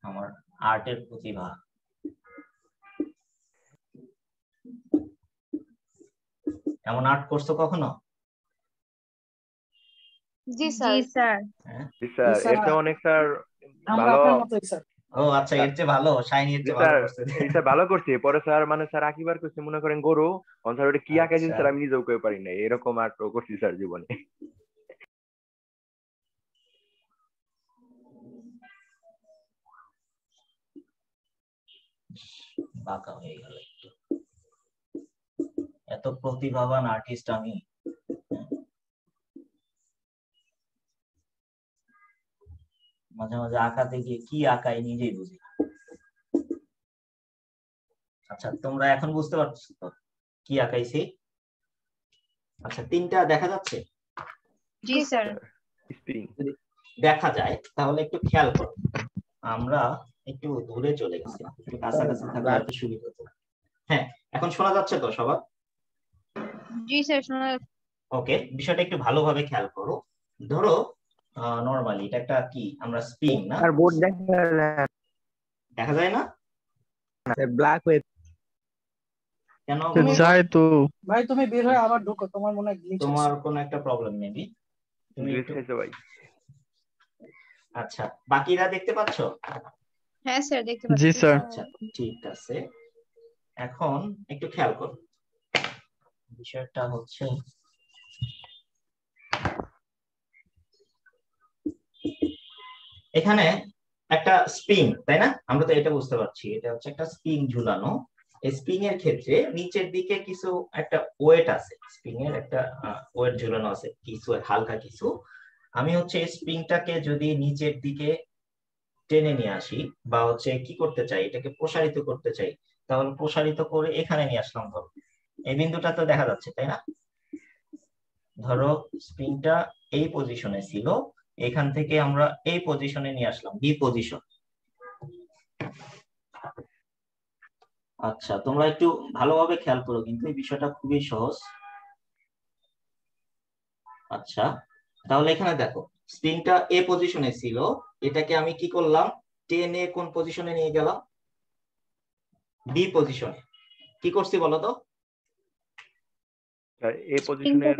S1: আমার আর্টের প্রতিভা। এমন আর্ট করছো কখনো?
S3: জি স্যার। জি স্যার।
S4: জি স্যার, এর চেয়ে অনেক স্যার
S10: আমরা
S4: ভালো।
S10: আপনার মতোই স্যার।
S1: ও আচ্ছা, এর চেয়ে ভালো, শাইনি এর
S4: জি
S1: চেয়ে ভালো
S4: স্যার,
S1: করছে।
S4: এই স্যার ভালো করছি। পরে স্যার মানে স্যার আঁকিবার করছে, মনে করেন গরু, স্যার ওটা কি আঁকাই দিন
S1: আচ্ছা।
S4: স্যার আমি নিজেও কই পারি না, এরকম আর্ট করছি স্যার জীবনে।
S1: বাঁকা হয়ে গেল একটু। এত প্রতিভাবান আর্টিস্ট আমি। মাঝে মাঝে আঁকাতে গিয়ে কি আঁকাই নিজেই বুঝি না। আচ্ছা, তোমরা এখন বুঝতে পারছো তো কি আঁকাইছি? আচ্ছা, তিনটা দেখা যাচ্ছে?
S3: জি স্যার।
S1: যদি দেখা যায় তাহলে একটু খেয়াল করো। আমরা একটু দূরে চলে গেছি, একটু কাছাকাছি থাকলে একটু সুবিধা হতো। হ্যাঁ, এখন শোনা যাচ্ছে তো সবার?
S3: জি স্যার, শোনা।
S1: ওকে, বিষয়টা একটু ভালোভাবে খেয়াল করো। ধরো নরমালি এটা একটা কি, আমরা স্প্রিং না?
S5: আর বোর্ড দেখা
S1: যায় না?
S5: ব্ল্যাক হয়ে
S1: কেন
S10: যায় তো ভাই, তুমি বের হয়ে আবার ঢোকো, তোমার মনে হয় গ্লিচ আছে।
S1: তোমার কোন একটা প্রবলেম মেবি, তুমি
S4: গ্লিচ হয়েছে ভাই।
S1: আচ্ছা, বাকিরা দেখতে পাচ্ছো?
S3: হ্যাঁ স্যার, দেখতে পাচ্ছি।
S10: জি স্যার।
S1: আচ্ছা ঠিক আছে, এখন একটু খেয়াল করো। বিষয়টা হচ্ছে এখানে একটা স্প্রিং, তাই না? আমরা তো এটা বুঝতে পারছি, এটা হচ্ছে একটা স্প্রিং ঝুলানো। এই স্প্রিং এর ক্ষেত্রে নিচের দিকে কিছু একটা ওয়েট আছে, স্প্রিং এর একটা ওয়েট ঝুলানো আছে, কিছু হালকা কিছু। আমি হচ্ছে এই স্প্রিংটাকে যদি নিচের দিকে টেনে নিয়ে আসি বা হচ্ছে কি করতে চাই, এটাকে প্রসারিত করতে চাই, তাহলে প্রসারিত করে এখানে নিয়ে আসলাম। ধরো এই বিন্দুটা তো দেখা যাচ্ছে, তাই না? ধরো স্প্রিংটা এই পজিশনে ছিল, এখান থেকে আমরা এই পজিশনে নিয়ে আসলাম, বি পজিশন। আচ্ছা, তোমরা একটু ভালোভাবে খেয়াল করো, কিন্তু এই বিষয়টা খুবই সহজ। আচ্ছা, তাহলে এখানে দেখো স্প্রিংটা এ পজিশনে ছিল, এটাকে আমি কি করলাম, টেনে কোন পজিশনে নিয়ে গেলাম? বি পজিশনে। কি করছি বলো তো?
S4: এ পজিশনের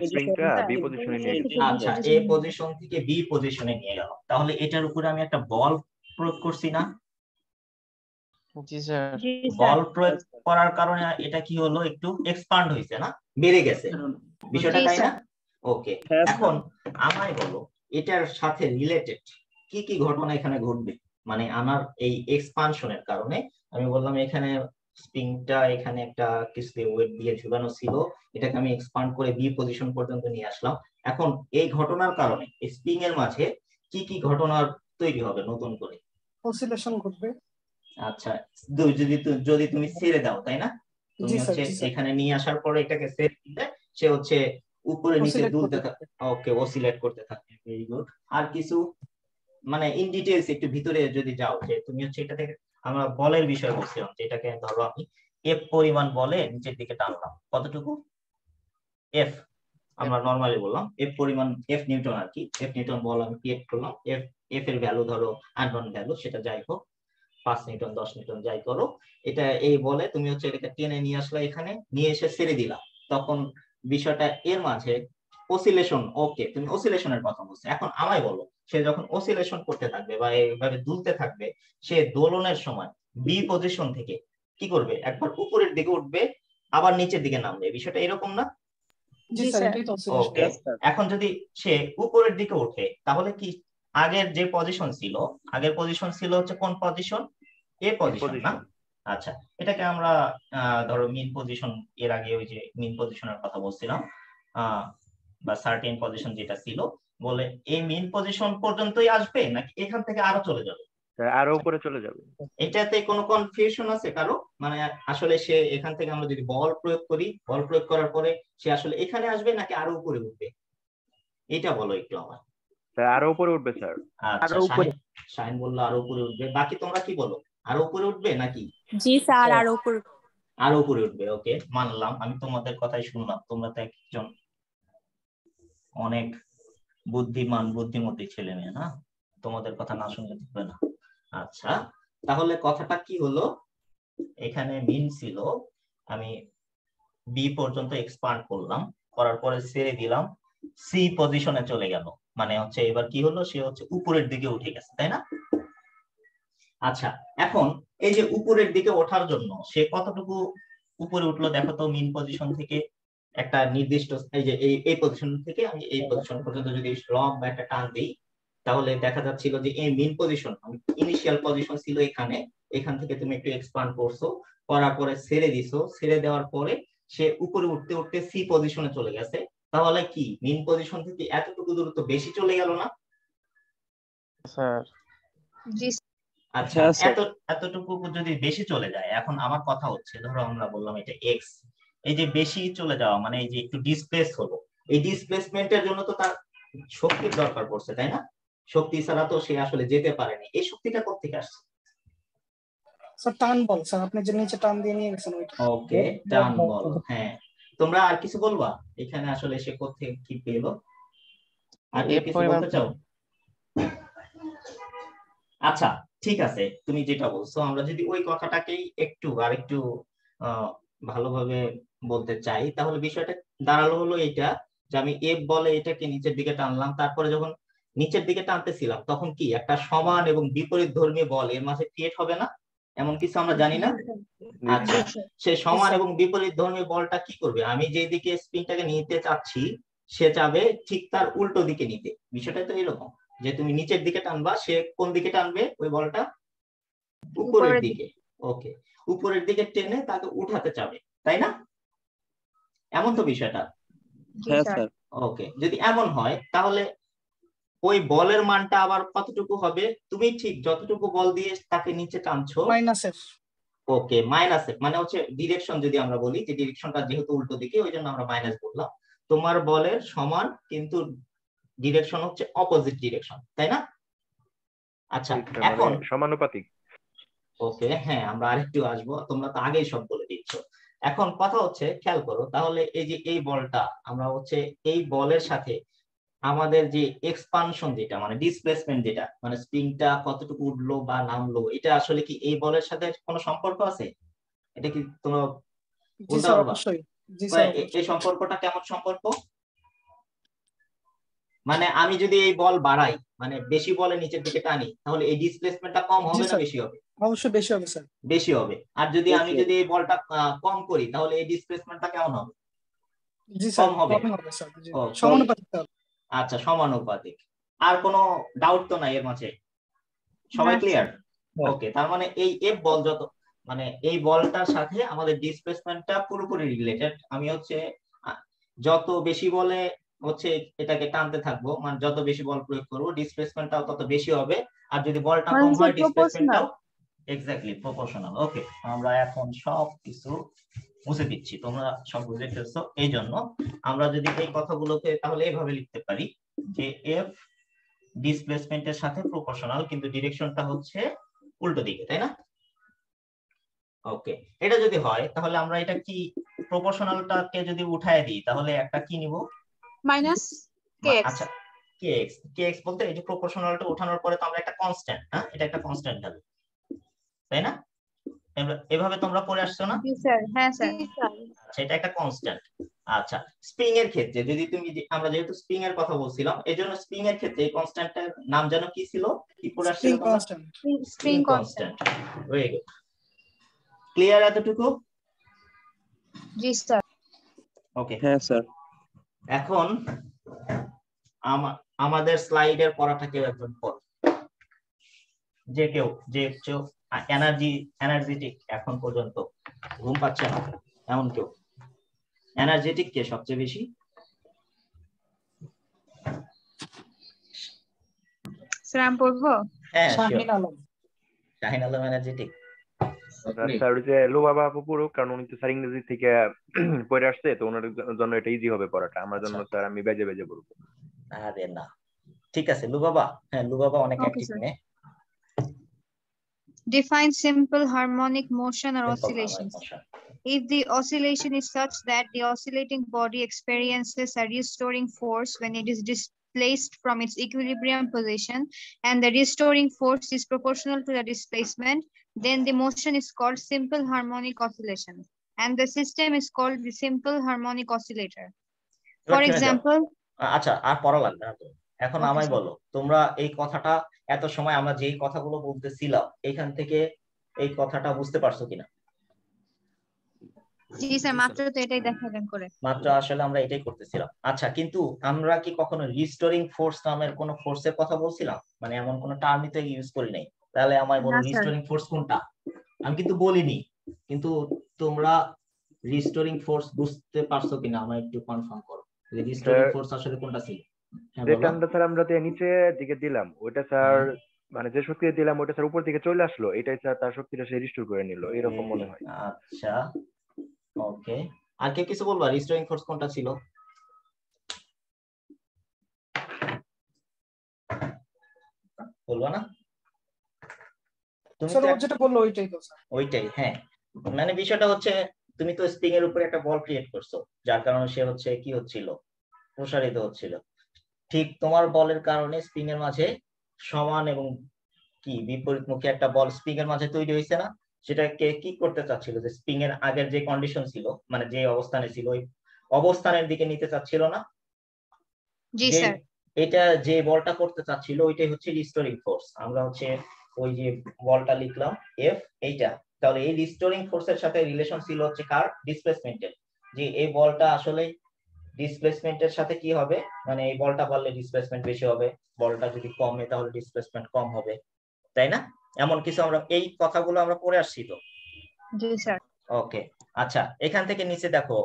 S4: স্প্রিংটা বি পজিশনে নিয়ে গেছি।
S1: আচ্ছা, এ পজিশন থেকে বি পজিশনে নিয়ে গেলাম, তাহলে এটার উপরে আমি একটা বল প্রয়োগ করছি না?
S7: জি স্যার।
S1: বল প্রয়োগ করার কারণে এটা কি হলো, একটু এক্সপান্ড হয়েছে না, বেড়ে গেছে বিষয়টা, তাই না? ওকে, এখন আমায় বলো এটার সাথে রিলেটেড কি কি ঘটনা এখানে ঘটবে। মানে আমার এই এক্সপানশনের কারণে, আমি বললাম এখানে স্প্রিংটা এখানে একটা কিছু ওয়েট দিয়ে ঝুলানো ছিল, এটাকে আমি এক্সপান্ড করে বি পজিশন পর্যন্ত নিয়ে আসলাম। এখন এই ঘটনার কারণে স্প্রিং এর মাঝে কি কি ঘটনার তৈরি হবে নতুন করে?
S10: অসিলেশন ঘটবে।
S1: আচ্ছা, যদি তুমি ছেড়ে দাও, তাই না? তুমি হচ্ছে এখানে নিয়ে আসার পরে এটাকে ছেড়ে দিলে সে হচ্ছে উপরে নিচে দুলতে থাকে। ওকে, অসিলেট করতে থাকে। Very good. আর কিছু মানে ইন ডিটেইলস একটু ভিতরে যদি যাও, যে তুমি হচ্ছে এটা থেকে, আমরা বলের বিষয় বলছিলাম, যেটাকে ধরো আমি এফ পরিমাণ বলে নিচের দিকে টানলাম, কতটুকু এফ, আমরা নরমালি বললাম এফ পরিমাণ, এফ নিউটন আর কি, এফ নিউটন বল আমি ক্রিয়েট করলাম। এফ এর ভ্যালু ধরো আননোন ভ্যালু, সেটা যাই হোক 5 নিউটন 10 নিউটন যাই করো, এটা এই বলে তুমি হচ্ছে এটাকে টেনে নিয়ে আসলে, এখানে নিয়ে এসে ছেড়ে দিলাম, তখন বিষয়টা এর মাঝে অসিলেশন, ওকে তুমি অসিলেশনের কথা বলছো, এখন আমায় বলো সে যখন অসিলেশন করতে থাকবে বা এইভাবে দুলতে থাকবে, সে দোলনের সময় বি পজিশন থেকে কি করবে, একবার উপরের দিকে উঠবে আবার নিচের দিকে নামবে, বিষয়টা এরকম না?
S10: জি স্যার, এটাই তো অসিলেশন।
S1: ওকে, এখন যদি সে উপরের দিকে ওঠে তাহলে কি আগের যে পজিশন ছিল, আগের পজিশন ছিল হচ্ছে কোন পজিশন, এ পজিশন না? আচ্ছা, এটাকে আমরা ধরো মিন পজিশন, এর আগে ওই যে মিন পজিশনের কথা বলছিলাম বা সার্টেন পজিশন যেটা ছিল, বলে এই মিন পজিশন পর্যন্তই আসবে নাকি এখান থেকে আরো চলে যাবে?
S4: আরো উপরে চলে যাবে।
S1: এটাতে কোনো কনফিউশন আছে কারো? মানে আসলে সে এখান থেকে আমরা যদি বল প্রয়োগ করি, বল প্রয়োগ করার পরে সে আসলে এখানে আসবে নাকি আরো উপরে উঠবে, এটা বলো একটু আমার।
S4: আরো উপরে উঠবে স্যার।
S1: আচ্ছা, শাহিন বললো আরো উপরে উঠবে, বাকি তোমরা কি বলো, আরো উপরে উঠবে নাকি?
S6: জি স্যার, আরো উপরে।
S1: আরো উপরে উঠবে, ওকে মানলাম, আমি তোমাদের কথাই শুনলাম, তোমরা তো একজন অনেক বুদ্ধিমান বুদ্ধিমতী ছেলে মেয়ে না, তোমাদের কথা না শুনলে থাকবে না। আচ্ছা, তাহলে কথাটা কি হলো, এখানে মিন ছিল, আমি বি পর্যন্ত এক্সপান্ড করলাম, করার পরে ছেড়ে দিলাম, সি পজিশনে চলে গেল, মানে হচ্ছে এবার কি হলো, সে হচ্ছে উপরের দিকে উঠে গেছে, তাই না? আচ্ছা, এখন এই যে উপরের দিকে ওঠার জন্য সে কতটুকু উপরে উঠলো দেখো তো, মিন পজিশন থেকে একটা নির্দিষ্ট, এই যে এই পজিশন থেকে আমি এই পজিশন পর্যন্ত যদি লম্বা একটা টান দিই, তাহলে দেখা যাচ্ছিল যে এই মিন পজিশন, ইনিশিয়াল পজিশন ছিল এখানে, এখান থেকে তুমি একটু এক্সপান্ড করছো, করার পরে ছেড়ে দিছো, ছেড়ে দেওয়ার পরে সে উপরে উঠতে উঠতে সি পজিশনে চলে গেছে, তাহলে কি মিন পজিশন থেকে এতটুকু দূরত্ব বেশি চলে গেল না?
S5: স্যার
S3: জি
S1: আচ্ছা, এতটুকু যদি বেশি চলে যায়, এখন আমার কথা হচ্ছে ধরো আমরা বললাম এটা এক্স, এই যে বেশি চলে যাওয়া মানে এই যে একটু ডিসপ্লেস হলো, এই ডিসপ্লেসমেন্টের জন্য তো তার শক্তির দরকার পড়ছে, তাই না? শক্তি ছাড়া তো সে আসলে যেতে পারেনি, এই শক্তিটা কোত্থেকে আসছে?
S10: স্যার টান বল, স্যার আপনি যে নিচে টান দিয়ে নিয়ে গেছেন ওইটা।
S1: ওকে, টান বল, হ্যাঁ। তোমরা আর কিছু বলবা এখানে আসলে সে কোত্থেকে কি পেলো, আর কিছু বলতে চাও? আচ্ছা ঠিক আছে, তুমি যেটা বলছো, আমরা যদি ওই কথাটাকেই একটু আরেকটু ভালোভাবে বলতে চাই, তাহলে বিষয়টা দাঁড়ালো হলো এইটা, যে আমি এফ বলে এটাকে নিচের দিকে টানলাম, তারপরে যখন নিচের দিকে টানতেছিলাম তখন কি একটা সমান এবং বিপরীত ধর্মী বল এর মাঝে ক্রিয়েট হবে না, এমন কিছু আমরা জানি না? আচ্ছা, সে সমান এবং বিপরীত ধর্মী বলটা কি করবে, আমি যেদিকে স্প্রিংটাকে নিতে চাচ্ছি সে চাবে ঠিক তার উল্টো দিকে নিতে, বিষয়টা তো এরকম যে তুমি নিচের দিকে টানবা, সে কোন দিকে টানবে ওই বলটা, উপরের দিকে। ওকে, উপরের দিকে টেনে তাকে উঠাতে চাবে, তাই না? এমন তো বিষয়টা। ওকে, যদি এমন হয় তাহলে ওই বলের মানটা আবার কতটুকু হবে, তুমি ঠিক যতটুকু বল দিয়ে তাকে নিচে টানছো
S10: মাইনাসের।
S1: ওকে, মাইনাসের মানে হচ্ছে ডিরেকশন, যদি আমরা বলি যে ডিরেকশনটা যেহেতু উল্টো দিকে ওই জন্য আমরা মাইনাস বললাম, তোমার বলের সমান কিন্তু ডিরেকশন হচ্ছে অপোজিট ডিরেকশন, তাই না? আচ্ছা, এখন
S4: সমানুপাতিক।
S1: ওকে, হ্যাঁ আমরা আরেকটু আসবো, তোমরা তো আগেই সব বলে দিচ্ছ। এখন কথা হচ্ছে খেয়াল করো, তাহলে এই যে এই বলটা আমরা হচ্ছে এই বলের সাথে আমাদের যে এক্সপানশন যেটা মানে ডিসপ্লেসমেন্ট যেটা মানে স্প্রিংটা কতটুকু উঠলো বা নামলো, এটা আসলে কি এই বলের সাথে কোনো সম্পর্ক আছে? এটা কি তোমরা বলতে পারবা? এই সম্পর্কটা কেমন সম্পর্ক? মানে আমি যদি এই বল বাড়াই, মানে বেশি বলে নিচের দিকে টানি, তাহলে এই ডিসপ্লেসমেন্টটা কম হবে না বেশি হবে?
S10: অবশ্যই বেশি হবে স্যার।
S1: বেশি হবে। আর যদি আমি যদি এই বলটা কম করি তাহলে এই ডিসপ্লেসমেন্টটা কেমন হবে?
S10: জি স্যার,
S1: কম হবে।
S10: সমানুপাতিক হবে।
S1: আচ্ছা, সমানুপাতিক। আর কোনো ডাউট তো নাই এর মাঝে? সবাই ক্লিয়ার? ওকে, তার মানে এই এফ বল যত মানে এই বলটার সাথে আমাদের ডিসপ্লেসমেন্টটা পুরোপুরি রিলেটেড। আমি হচ্ছে যত বেশি বলে হচ্ছে এটাকে টানতে থাকবো, মানে যত বেশি বল প্রয়োগ করবো ডিসপ্লেসমেন্টটাও তত বেশি হবে, আর যদি বলটা কম হয় ডিসপ্লেসমেন্টটাও এক্স্যাক্টলি প্রপোর্শনাল। ওকে, আমরা এখন সব কিছু মুছে দিচ্ছি, তোমরা সব বুঝে ফেলছো। এই জন্য আমরা যদি এই কথাগুলোকে তাহলে এইভাবে লিখতে পারি যে এফ ডিসপ্লেসমেন্টের সাথে প্রপোর্শনাল, কিন্তু ডিরেকশনটা হচ্ছে উল্টো দিকে, তাই না? ওকে, এটা যদি হয় তাহলে আমরা এটা কি প্রপোর্শনালটাকে যদি উঠায় দিই তাহলে একটা কি নিব,
S3: মাইনাস কেএক্স।
S1: আচ্ছা, কেএক্স। কেএক্স বলতে এই যে প্রপোর্শনালটা ওঠানোর পরে তো আমরা একটা কনস্ট্যান্ট, হ্যাঁ এটা একটা কনস্ট্যান্ট ভ্যালু, তাই না? এভাবে তোমরা পড়ে আসছো না?
S3: জি স্যার। হ্যাঁ স্যার।
S1: আচ্ছা, এটা একটা কনস্ট্যান্ট। আচ্ছা, স্প্রিং এর ক্ষেত্রে যদি তুমি আমরা যেহেতু স্প্রিং এর কথা বলছিলাম, এজন্য স্প্রিং এর ক্ষেত্রে এই কনস্ট্যান্টের নাম যেন কি ছিল, কি পড়ে আসছিল
S10: স্প্রিং
S1: তোমরা?
S10: Constant.
S1: Spring constant. Very good, clear এতটুকু?
S3: জি স্যার।
S1: ওকে,
S5: হ্যাঁ স্যার।
S1: এখন আমাদের স্লাইডের পড়াটা কেউ একজন পড়, যে কেউ এনার্জেটিক এখন পর্যন্ত ঘুম পাচ্ছে না এমন কেউ। এনার্জেটিক কে সবচেয়ে বেশি?
S3: স্যার আমি পড়বো?
S1: হ্যাঁ,
S10: শাহিন আলম।
S1: শাহিন আলম এনার্জেটিক।
S4: স্যার ওই যে লুবাবা আপু পড়ুক, কারণ উনি তো স্যার ইংরেজি থেকে পড়ে আসছে, তো ওনার জন্য এটা ইজি হবে পড়াটা। আমার জন্য স্যার আমি বেজে বেজে পড়বো।
S1: আরে না, ঠিক আছে লুবাবা। হ্যাঁ, লুবাবা অনেক
S3: Okay,
S1: অ্যাক্টিভ
S3: sir.
S1: মেয়ে।
S3: Define simple harmonic motion or
S1: Simple
S3: oscillations.
S1: harmonic motion.
S3: If the oscillation is such that the oscillating body experiences a restoring force when it is displaced from its equilibrium position, and the restoring force is proportional to the displacement, then the motion is called simple harmonic oscillation, and the system is called the simple harmonic oscillator. For example,
S1: আচ্ছা, আর পড়া লাগবে না তো। এখন
S3: Okay,
S1: আমায়
S3: sir.
S1: বলো, তোমরা এই কথাটা এত সময় আমরা যেই কথাগুলো বলতেছিলাম এখান থেকে এই কথাটা বুঝতে পারছো কিনা?
S3: জি স্যার, মাত্র তো এটাই দেখালেন করে।
S1: মাত্র আসলে আমরা এটাই করতেছিলাম। আচ্ছা, কিন্তু আমরা কি কখনো রিস্টোরিং ফোর্স নামের কোন ফোর্সের কথা বলছিলাম? মানে এমন কোন টার্মই তো ইউজ করি নাই। তাহলে আমায় বলো
S3: না, স্যার।
S1: রিস্টোরিং ফোর্স কোনটা? আমি কিন্তু বলিনি, কিন্তু তোমরা রিস্টোরিং ফোর্স বুঝতে পারছো কিনা আমায় একটু কনফার্ম করো। রিস্টোরিং ফোর্স আসলে কোনটা ছিল? হ্যাঁ,
S4: যে
S1: বলো।
S4: টানটা স্যার আমরা নিচে দিকে দিলাম, ওইটা স্যার মানে যে শক্তি দিলাম ওইটা স্যার উপর দিকে চলে আসলো, এটাই স্যার তার শক্তিটা সে রিস্টোর করে নিল, এরকম মনে হয়।
S1: আচ্ছা, ওকে। আর কে কিছু বলবা, রিস্টোরিং ফোর্স কোনটা ছিল? বলবা না? তুমি
S10: স্যার
S1: তো
S10: ও যেটা বললো ওইটাই তো স্যার।
S1: ওইটাই, হ্যাঁ। মানে বিষয়টা হচ্ছে তুমি তো স্প্রিং এর উপরে একটা বল ক্রিয়েট করছো, যার কারণে সে হচ্ছে কি হচ্ছিল, প্রসারিত হচ্ছিল। ঠিক তোমার বলের কারণে স্প্রিং এর মাঝে সমান এবং কি বিপরীতমুখী একটা বল স্প্রিং এর মাঝে তৈরি হয়েছে না? সেটাকে কি করতে চাচ্ছিল, যে স্প্রিং এর আগের যে কন্ডিশন ছিল, মানে যে অবস্থানে ছিল ওই অবস্থানের দিকে নিতে চাচ্ছিল না?
S3: জি
S1: যে
S3: স্যার।
S1: এটা যে বলটা করতে চাচ্ছিল ওইটাই হচ্ছে রিস্টোরিং ফোর্স। আমরা হচ্ছে ওই যে বলটা লিখলাম এফ, এইটা। তাহলে এই রিস্টোরিং ফোর্সের সাথে রিলেশন ছিল হচ্ছে কার? ডিসপ্লেসমেন্টের। যে এই বলটা আসলে ডিসপ্লেসমেন্টের সাথে কি হবে, মানে এই বলটা বাড়লে ডিসপ্লেসমেন্ট বেশি হবে, বলটা যদি কমে তাহলে ডিসপ্লেসমেন্ট কম হবে, তাই না? এমন কিছু আমরা এই কথাগুলো আমরা পড়ে আসছি তো।
S3: জি স্যার।
S1: ওকে, আচ্ছা, এখান থেকে নিচে দেখো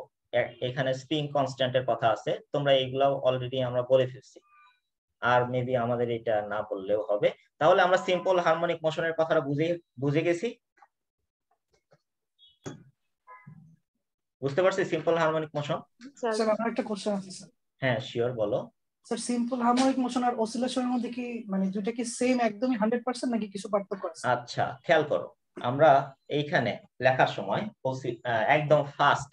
S1: এখানে স্প্রিং কনস্ট্যান্টের কথা আছে, তোমরা এইগুলো অলরেডি আমরা বলে ফেলছি, আর মেবি আমাদের এটা না বললেও হবে। তাহলে আমরা সিম্পল হারমোনিক মোশনের কথাটা বুঝে গেছি, বুঝতে পারছি সিম্পল হারমোনিক মোশন।
S10: স্যার আমার একটা কোশ্চেন আছে স্যার।
S1: হ্যাঁ শিওর, বলো।
S10: স্যার সিম্পল হারমোনিক মোশন আর অসিলেশনের মধ্যে কি মানে দুটো কি সেম একদমই 100% নাকি কিছু পার্থক্য আছে?
S1: আচ্ছা, খেয়াল করো, আমরা এইখানে লেখার সময় একদম ফার্স্ট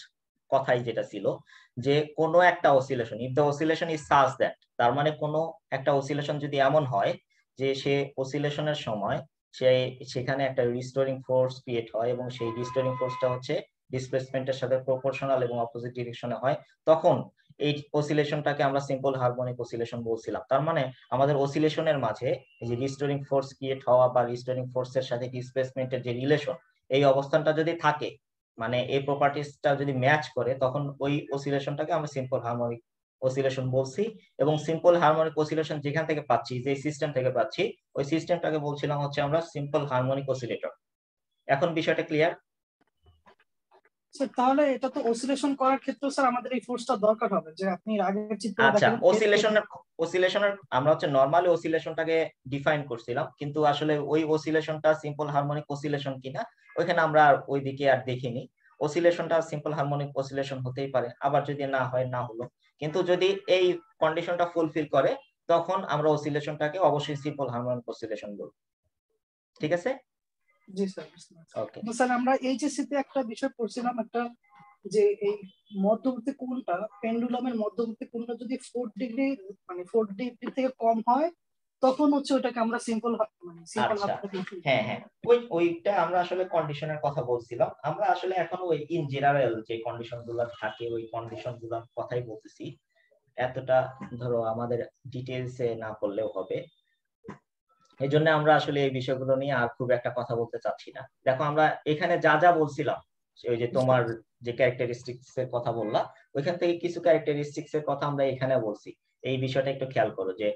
S1: কথাই যেটা ছিল যে কোনো একটা oscillation, if the oscillation is such that, তার মানে কোনো একটা অসিলেশন যদি এমন হয় যে সে অসিলেশনের সময় সেখানে একটা রিস্টোরিং ফোর্স ক্রিয়েট হয় এবং সেই রিস্টোরিং ফোর্সটা হচ্ছে ডিসপ্লেসমেন্টের সাথে প্রপোর্শনাল এবং অপোজিট ডিরেকশনে হয়, তখন এই অসিলেশনটাকে আমরা সিম্পল হারমোনিক অসিলেশন বলছিলাম। তার মানে আমাদের অসিলেশনের মাঝে এই যে রিস্টোরিং ফোর্স ক্রিয়েট হওয়া বা রিস্টোরিং ফোর্সের সাথে ডিসপ্লেসমেন্টের যে রিলেশন, এই অবস্থানটা যদি থাকে, মানে এই প্রপার্টিসটা যদি ম্যাচ করে, তখন ওই অসিলেশনটাকে আমরা সিম্পল হারমোনিক অসিলেশন বলছি। এবং সিম্পল হারমোনিক অসিলেশন যেখান থেকে পাচ্ছি, যে সিস্টেম থেকে পাচ্ছি, ওই সিস্টেমটাকে বলছিলাম হচ্ছে আমরা সিম্পল হারমোনিক অসিলেটর। এখন বিষয়টা ক্লিয়ার?
S10: স্যার তাহলে এটা তো অসিলেশন করার ক্ষেত্রে স্যার আমাদের এই ফোর্সটা দরকার হবে যে আপনি আগের চিত্রে
S1: আচ্ছা,
S10: দেখালেন।
S1: অসিলেশনের আমরা হচ্ছে নরমালি অসিলেশনটাকে ডিফাইন করছিলাম, কিন্তু আসলে ওই অসিলেশনটা সিম্পল হারমোনিক অসিলেশন কিনা ওইখানে আমরা ওই দিকে আর দেখিনি। অসিলেশনটা সিম্পল হারমোনিক অসিলেশন হতেই পারে, আবার যদি না হয় না হলো, কিন্তু যদি এই কন্ডিশনটা ফুলফিল করে তখন আমরা অসিলেশনটাকে অবশ্যই সিম্পল হারমোনিক অসিলেশন বলবো। ঠিক আছে?
S10: জি স্যার।
S1: ওকে।
S10: তো স্যার আমরা এইচএসসি তে একটা বিষয় পড়ছিলাম, একটা যে এই মধ্যবর্তী কোণটা পেন্ডুলামের মধ্যবর্তী কোণটা যদি 4 ডিগ্রি মানে 4 ডিগ্রি থেকে কম হয় তখন হচ্ছে ওটাকে আমরা সিম্পল মানে সিম্পল
S1: আচ্ছা হ্যাঁ হ্যাঁ ওইটা আমরা আসলে কন্ডিশনের কথা বলছিলাম। আমরা আসলে এখন ওই ইন জেনারেল যে কন্ডিশন গুলো থাকে ওই কন্ডিশন গুলোর কথাই বলতেছি, এতটা ধরো আমাদের ডিটেইলসে না করলেও হবে। এই জন্য আমরা আসলে এই বিষয়গুলো নিয়ে আর খুব একটা কথা বলতে চাচ্ছি না। দেখো আমরা এখানে যা যা বলছিলাম, ওই যে তোমার যে ক্যারেক্টারিস্টিক্স এর কথা বললা, ওইখান থেকে কিছু ক্যারেক্টারিস্টিক্স এর কথা আমরা এখানে বলছি। এই বিষয়টা একটু খেয়াল করো যে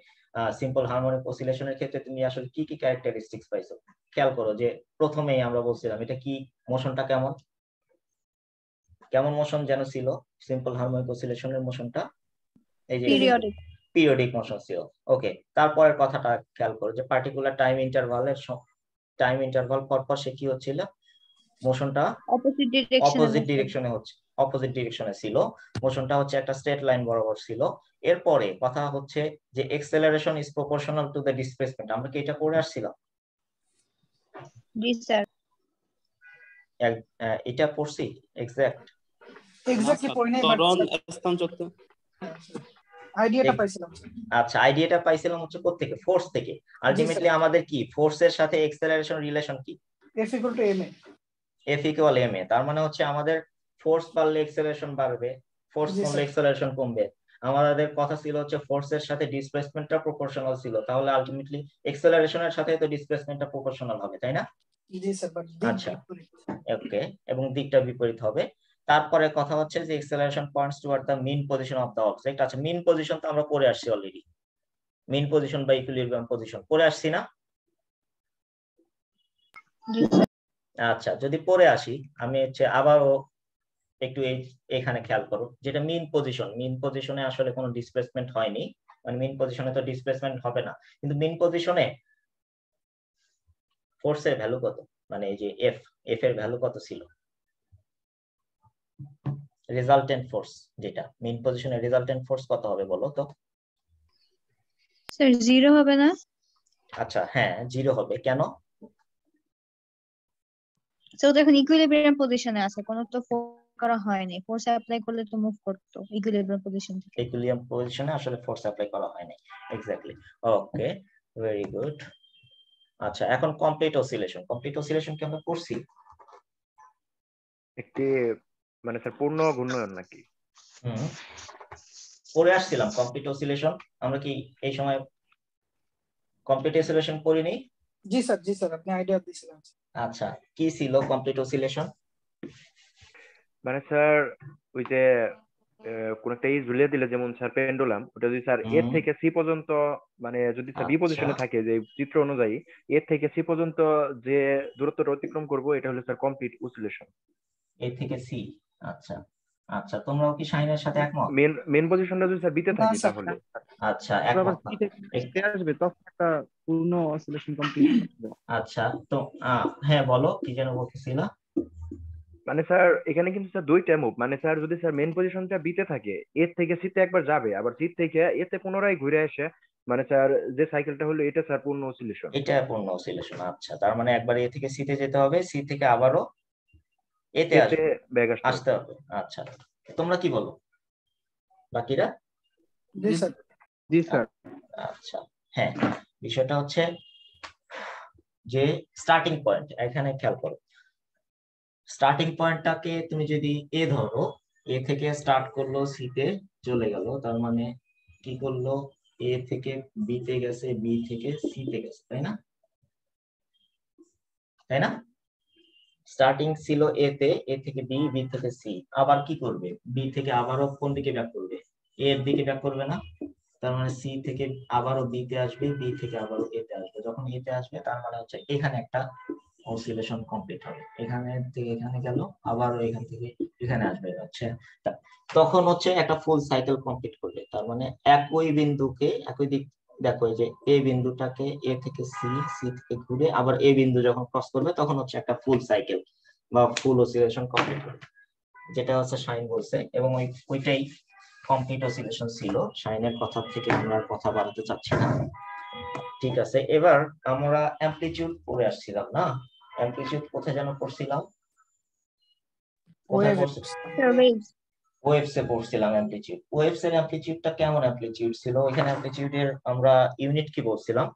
S1: সিম্পল হারমোনিক অসিলেশনের ক্ষেত্রে তুমি আসলে কি কি ক্যারেক্টারিস্টিক্স পাইছো। খেয়াল করো যে প্রথমেই আমরা বলছিলাম এটা কি, মোশনটা কেমন কেমন মোশন যেন ছিল সিম্পল হারমোনিক অসিলেশনের মোশনটা, এই যে
S6: পিরিয়ডিক
S1: পিরিয়ডিক মোশন ছিল। ওকে, তারপরের কথাটা খেয়াল করো যে পার্টিকুলার টাইম ইন্টারভাল পর পর সে কি হচ্ছিল, মোশনটা
S3: অপোজিট
S1: ডিরেকশনে ছিল। মোশনটা হচ্ছে একটা স্ট্রেট লাইন বরাবর ছিল। এরপরে কথা হচ্ছে যে acceleration is proportional to the displacement. আমরা কি এটা পড়ে আসছিলাম?
S3: জি স্যার,
S1: এটা পড়ছি
S10: এক্স্যাক্টলি পড়ি নাই, বাট
S2: ত্বরণ স্থান চক্র
S10: আইডিয়াটা পাইছিলাম।
S1: আচ্ছা, আইডিয়াটা পাইছিলাম হচ্ছে কোত্থেকে? ফোর্স থেকে। আলটিমেটলি আমাদের কি ফোর্সের সাথে এক্সেলারেশন রিলেশন কি?
S10: F = ma।
S1: F = ma, তার মানে হচ্ছে আমাদের ফোর্স বাড়লে এক্সেলারেশন বাড়বে, ফোর্স কমলে এক্সেলারেশন কমবে। আমাদের কথা ছিল হচ্ছে ফোর্সের সাথে ডিসপ্লেসমেন্টটা প্রপোর্শনাল ছিল, তাহলে আলটিমেটলি এক্সেলারেশনের সাথে তো ডিসপ্লেসমেন্টটা প্রপোর্শনাল হবে, তাই না?
S10: জি স্যার, বাট
S1: আচ্ছা ওকে, এবং দিকটা বিপরীত হবে। তারপরে কথা হচ্ছে যে acceleration points toward the mean position of the object. আচ্ছা, মিন পজিশন তো আমরা পড়ে আসছি অলরেডি, মিন পজিশন বা ইকুইলিব্রিয়াম পজিশন পড়ে আসছি না? আচ্ছা, যদি পড়ে আসি আমি হচ্ছে আবারও একটু এখানে খেয়াল করো, যেটা মিন পজিশনে আসলে কোনো ডিসপ্লেসমেন্ট হয়নি, মানে মিন পজিশনে তো ডিসপ্লেসমেন্ট হবে না, কিন্তু মিন পজিশনে ফোর্সের ভ্যালু কত, মানে এই যে এফ এর ভ্যালু কত ছিল? রেজাল্টেন্ট ফোর্স, যেটা মিন পজিশনে রেজাল্টেন্ট ফোর্স কত হবে বলো তো?
S3: স্যার 0 হবে না?
S1: আচ্ছা হ্যাঁ 0 হবে, কেন?
S3: তো দেখুন ইকুইলিব্রিয়াম পজিশনে আছে, কোনো তো ফোর্স করা হয়নি, ফোর্স অ্যাপ্লাই করলে তো মুভ করতো ইকুইলিব্রিয়াম পজিশন থেকে।
S1: ইকুইলিব্রিয়াম পজিশনে আসলে ফোর্স অ্যাপ্লাই করা হয়নি, এক্স্যাক্টলি। ওকে, ভেরি গুড। আচ্ছা, এখন কমপ্লিট অসিলেশন কি আমরা পড়ছি?
S4: একটি মানে স্যার পূর্ণ ঘূর্ণন নাকি?
S1: পড়ে আসছিলাম কমপ্লিট অসিলেশন। আমরা কি এই সময় কমপ্লিট অসিলেশন পড়িনি?
S10: জি স্যার, আপনি আইডিয়া দিয়েছিলেন।
S1: আচ্ছা, কি ছিল কমপ্লিট অসিলেশন?
S4: মানে স্যার ওই যে কোন একটা ঝুলিয়ে দিলে, যেমন স্যার পেন্ডুলাম, ওটা যদি স্যার এ থেকে সি পর্যন্ত, মানে যদি স্যার বি পজিশনে থাকে যে চিত্র অনুযায়ী এ থেকে সি পর্যন্ত যে দূরত্বটা অতিক্রম করব, এটা হলো স্যার কমপ্লিট অসিলেশন।
S1: এ থেকে সি, আচ্ছা আচ্ছা, তোমরাও কি শাহিনের সাথে একমত?
S4: মেন পজিশনটা যদি স্যার বিতে থাকে তাহলে
S1: আচ্ছা একমত
S2: আসবে, তখন একটা পূর্ণ অসিলেশন কমপ্লিট হবে।
S1: আচ্ছা তো হ্যাঁ বলো, কি যেন বলতেছিলা?
S4: মানে স্যার এখানে কিন্তু স্যার দুইটা মুভ, মানে স্যার যদি স্যার মেন পজিশনটা বিতে থাকে, এ থেকে সিতে একবার যাবে, আবার সি থেকে এতে পুনরায় ঘুরে আসে, মানে স্যার যে সাইকেলটা হলো এটা স্যার পূর্ণ অসিলেশন।
S1: এটা পূর্ণ অসিলেশন। আচ্ছা, তার মানে একবার এ থেকে সি তে যেতে হবে, সি থেকে আবারও এতে আসতে হবে। আচ্ছা, তোমরা কি বলো বাকিরা?
S2: জি স্যার।
S1: আচ্ছা হ্যাঁ, বিষয়টা হচ্ছে যে স্টার্টিং পয়েন্ট, এখানে খেয়াল করো, স্টার্টিং পয়েন্টটাকে তুমি যদি এ ধরো, এ থেকে স্টার্ট করলো, সি তে চলে গেল, তার মানে কি করলো, এ থেকে বি তে গেছে, বি থেকে সি তে গেছে, তাই না? স্টার্টিং ছিল এ তে, এ থেকে বি, বি থেকে সি, আবার কি করবে, বি থেকে আবারও কোন দিকে ব্যাক করবে, এ এর দিকে ব্যাক করবে না? তার মানে সি থেকে আবারও বি তে আসবে, বি থেকে আবারও এ তে আসবে। যখন এ তে আসবে তার মানে হচ্ছে এখানে একটা অসিলেশন কমপ্লিট হবে, এখানে থেকে এখানে গেল, আবারও এখান থেকে এখানে আসবে, হচ্ছে তখন হচ্ছে একটা ফুল সাইকেল কমপ্লিট করবে। তার মানে একই বিন্দুকে একই দিক, দেখো যে এ বিন্দুটাকে এ থেকে সি, সি থেকে ঘুরে আবার এ বিন্দু যখন ক্রস করবে তখন হচ্ছে একটা ফুল সাইকেল বা ফুল অসিলেশন কমপ্লিট করবে, যেটা হচ্ছে শাইন বলছে, এবং ওইটাই কমপ্লিট অসিলেশন ছিল। শাইনের কথা থেকে আমরা কথা বাড়াতে চাচ্ছি না, ঠিক আছে? এবার আমরা অ্যামপ্লিটিউড পড়ে আসছিলাম না? অ্যামপ্লিটিউড কোথায় যেন পড়ছিলাম? ওয়েভস এ পড়ছিলাম অ্যামপ্লিটিউড। ওয়েভস এর অ্যামপ্লিটিউডটা কেমন অ্যামপ্লিটিউড ছিল? এখানে অ্যামপ্লিটিউডের আমরা ইউনিট কি বলছিলাম?